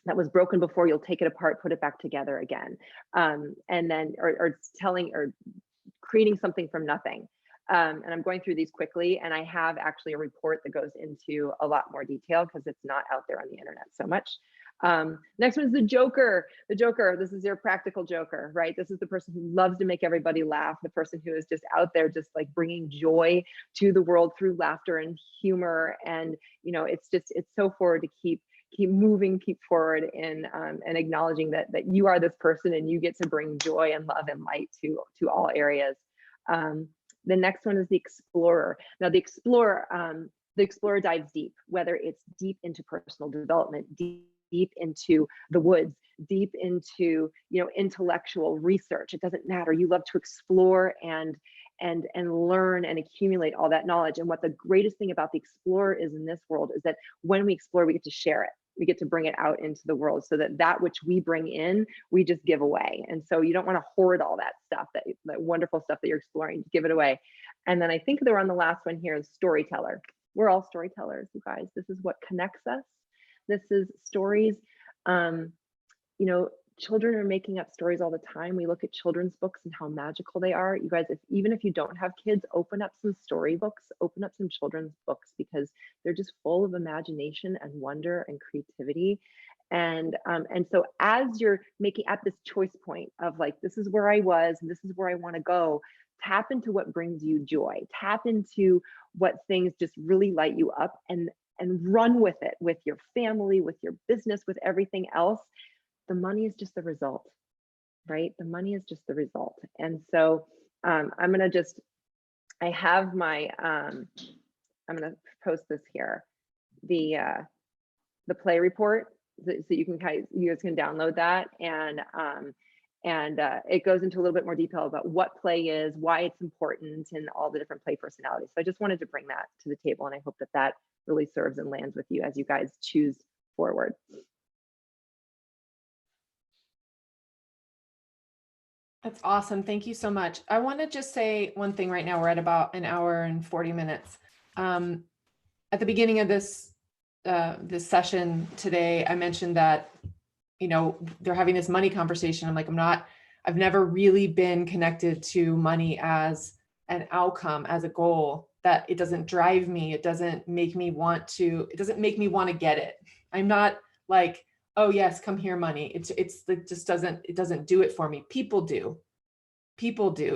S9: that was broken before, you'll take it apart, put it back together again. And then, or creating something from nothing. And I'm going through these quickly, and I have actually a report that goes into a lot more detail because it's not out there on the internet so much. Next one is the joker. The joker, this is your practical joker, right? This is the person who loves to make everybody laugh, the person who is just out there just like bringing joy to the world through laughter and humor. And it's so forward to keep moving, keep forward, and acknowledging that you are this person and you get to bring joy and love and light to all areas. The next one is the explorer. Now the explorer dives deep, whether it's deep into personal development, deep into the woods, deep into intellectual research. It doesn't matter. You love to explore and learn and accumulate all that knowledge. And what the greatest thing about the explorer is in this world is that when we explore, we get to share it. We get to bring it out into the world, so that which we bring in, we just give away. And so you don't want to hoard all that stuff, that wonderful stuff that you're exploring, give it away. And then I think they're on the last one here is storyteller. We're all storytellers, you guys. This is what connects us. This is stories. Children are making up stories all the time. We look at children's books and how magical they are. You guys, even if you don't have kids, open up some storybooks, open up some children's books, because they're just full of imagination and wonder and creativity. And so as you're making at this choice point of like, this is where I was and this is where I want to go, tap into what brings you joy. Tap into what things just really light you up, and run with it, with your family, with your business, with everything else. The money is just the result, right? The money is just the result. And so I'm going to I have my, I'm going to post this here, the play report, so you guys can download that. And it goes into a little bit more detail about what play is, why it's important, and all the different play personalities. So I just wanted to bring that to the table, and I hope that really serves and lands with you as you guys choose forward.
S10: That's awesome. Thank you so much. I want to just say one thing right now. We're at about an hour and 40 minutes. At the beginning of this session today, I mentioned that, they're having this money conversation. I'm like, I've never really been connected to money as an outcome, as a goal, that it doesn't drive me. It doesn't make me want to get it. I'm not like, oh yes, come here, money. It just doesn't do it for me. People do.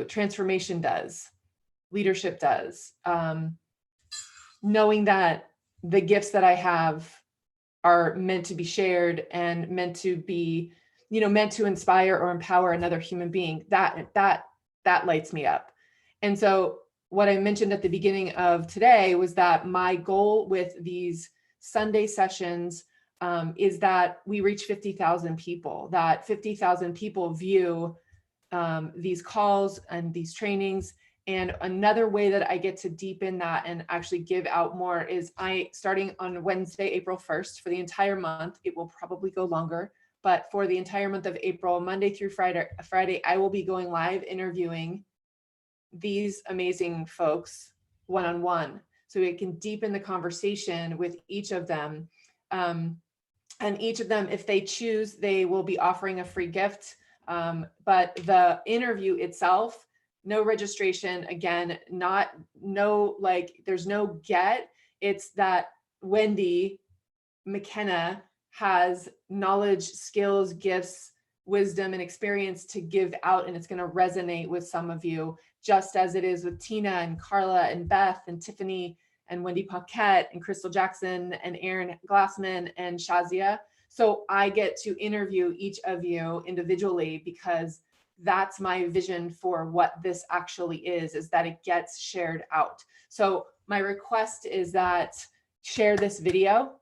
S10: Transformation does. Leadership does. Knowing that the gifts that I have are meant to be shared and meant to be, meant to inspire or empower another human being, that lights me up. And so what I mentioned at the beginning of today was that my goal with these Sunday sessions is that we reach 50,000 people, that 50,000 people view these calls and these trainings. And another way that I get to deepen that and actually give out more is starting on Wednesday, April 1st, for the entire month. It will probably go longer, but for the entire month of April, Monday through Friday, I will be going live interviewing these amazing folks one-on-one, so we can deepen the conversation with each of them. And each of them, if they choose, they will be offering a free gift. But the interview itself, no registration, again, there's no get. It's that Wendy McKenna has knowledge, skills, gifts, wisdom, and experience to give out, and it's going to resonate with some of you, just as it is with Tina and Carla and Beth and Tiffany and Wendy Paquette and Crystal Jackson and Aaron Glassman and Shazia. So I get to interview each of you individually, because that's my vision for what this actually is that it gets shared out. So my request is that share this video.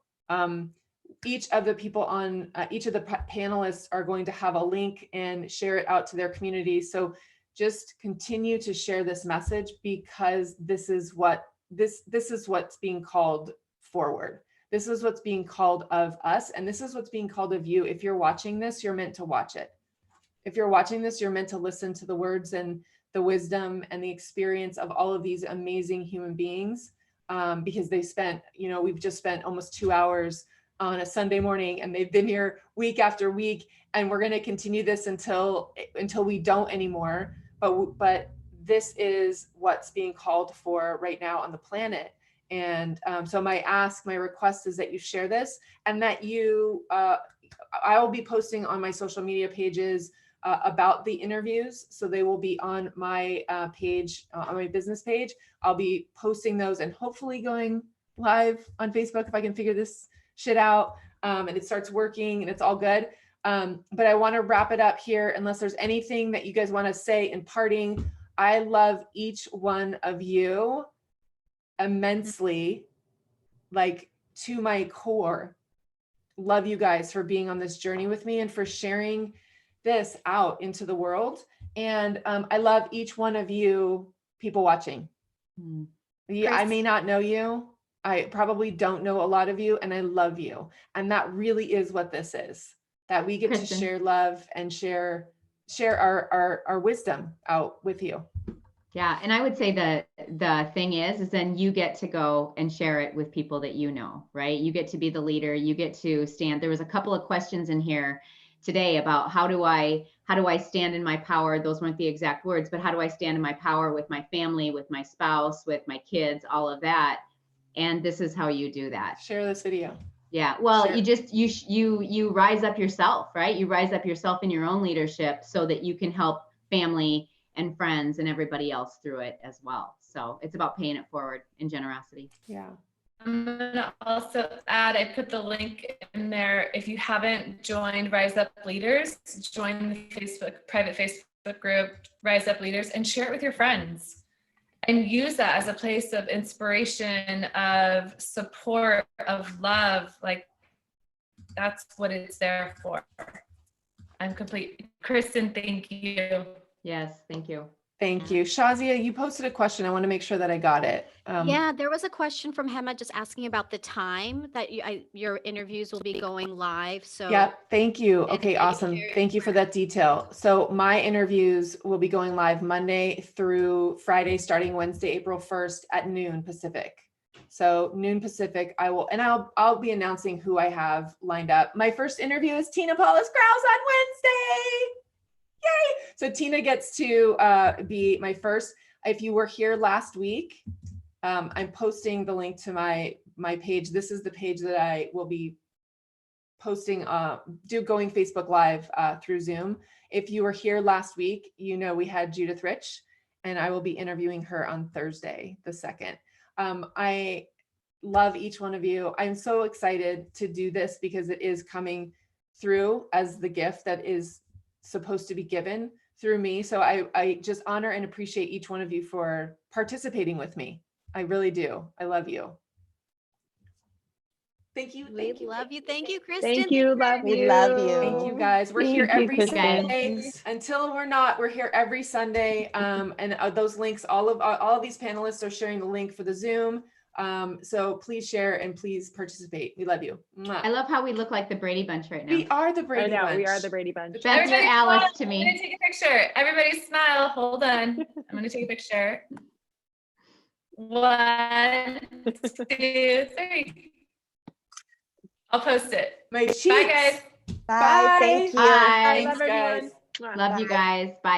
S10: Each of the people on, each of the panelists are going to have a link and share it out to their community. So just continue to share this message, because this is what's being called forward. This is what's being called of us, and this is what's being called of you. If you're watching this, you're meant to watch it. If you're watching this, you're meant to listen to the words and the wisdom and the experience of all of these amazing human beings, because we've just spent almost 2 hours on a Sunday morning, and they've been here week after week, and we're going to continue this until we don't anymore. But this is what's being called for right now on the planet. And so my request is that you share this, and that you I will be posting on my social media pages about the interviews. So they will be on my page, on my business page. I'll be posting those and hopefully going live on Facebook if I can figure this shit out and it starts working and it's all good. But I want to wrap it up here unless there's anything that you guys want to say in parting. I love each one of you immensely, like to my core. Love you guys for being on this journey with me and for sharing this out into the world. And I love each one of you people watching. Yeah, I may not know you. I probably don't know a lot of you, and I love you. And that really is what this is, that we get to share love and share our wisdom out with you.
S2: Yeah, and I would say the thing is then you get to go and share it with people that you know, right? You get to be the leader. You get to stand. There was a couple of questions in here today about how do I stand in my power? Those weren't the exact words, but how do I stand in my power with my family, with my spouse, with my kids, all of that. And this is how you do that.
S10: Share this video.
S2: Yeah, well,
S10: Sure.
S2: you rise up yourself, right? You rise up yourself in your own leadership so that you can help family and friends and everybody else through it as well. So it's about paying it forward in generosity.
S10: Yeah.
S7: I'm gonna also add, I put the link in there. If you haven't joined Rise Up Leaders, join the private Facebook group, Rise Up Leaders, and share it with your friends. And use that as a place of inspiration, of support, of love. Like, that's what it's there for. I'm complete. Kristen, thank you.
S2: Yes, thank you.
S10: Thank you. Shazia, you posted a question. I want to make sure that I got it.
S12: Yeah, there was a question from Hema just asking about the time that your interviews will be going live. So
S10: yeah, thank you. Okay, awesome. Thank you for that detail. So my interviews will be going live Monday through Friday, starting Wednesday, April 1st at noon Pacific. So noon Pacific, I'll be announcing who I have lined up. My first interview is Tina Paulus Krause on Wednesday. Yay! So Tina gets to be my first. If you were here last week, I'm posting the link to my page. This is the page that I will be posting, going Facebook Live through Zoom. If you were here last week, you know we had Judith Rich, and I will be interviewing her on Thursday, the 2nd. I love each one of you. I'm so excited to do this because it is coming through as the gift that is supposed to be given through me. So I just honor and appreciate each one of you for participating with me. I really do. I love you. Thank you. Thank you.
S12: Love you. Thank you, Kristen.
S9: Thank you. Love you.
S8: We love you.
S10: Thank you guys. We're here
S9: Thank you,
S10: every
S9: Kristen.
S10: Sunday. Until we're not, we're here every Sunday. And those links, all of these panelists are sharing the link for the Zoom. So please share and please participate. We love you. Mwah.
S2: I love how we look like the Brady Bunch right now.
S10: We are the Brady Bunch.
S9: We are the Brady Bunch.
S2: Beth, you're Alice to
S7: I'm
S2: me.
S7: gonna take a picture. Everybody smile. Hold on. I'm gonna take a picture. 1, 2, 3. I'll post it.
S10: My cheeks.
S7: Bye, guys.
S8: Bye. Thank you.
S10: Bye.
S2: Bye.
S10: Thanks, guys.
S2: Love you guys. Bye.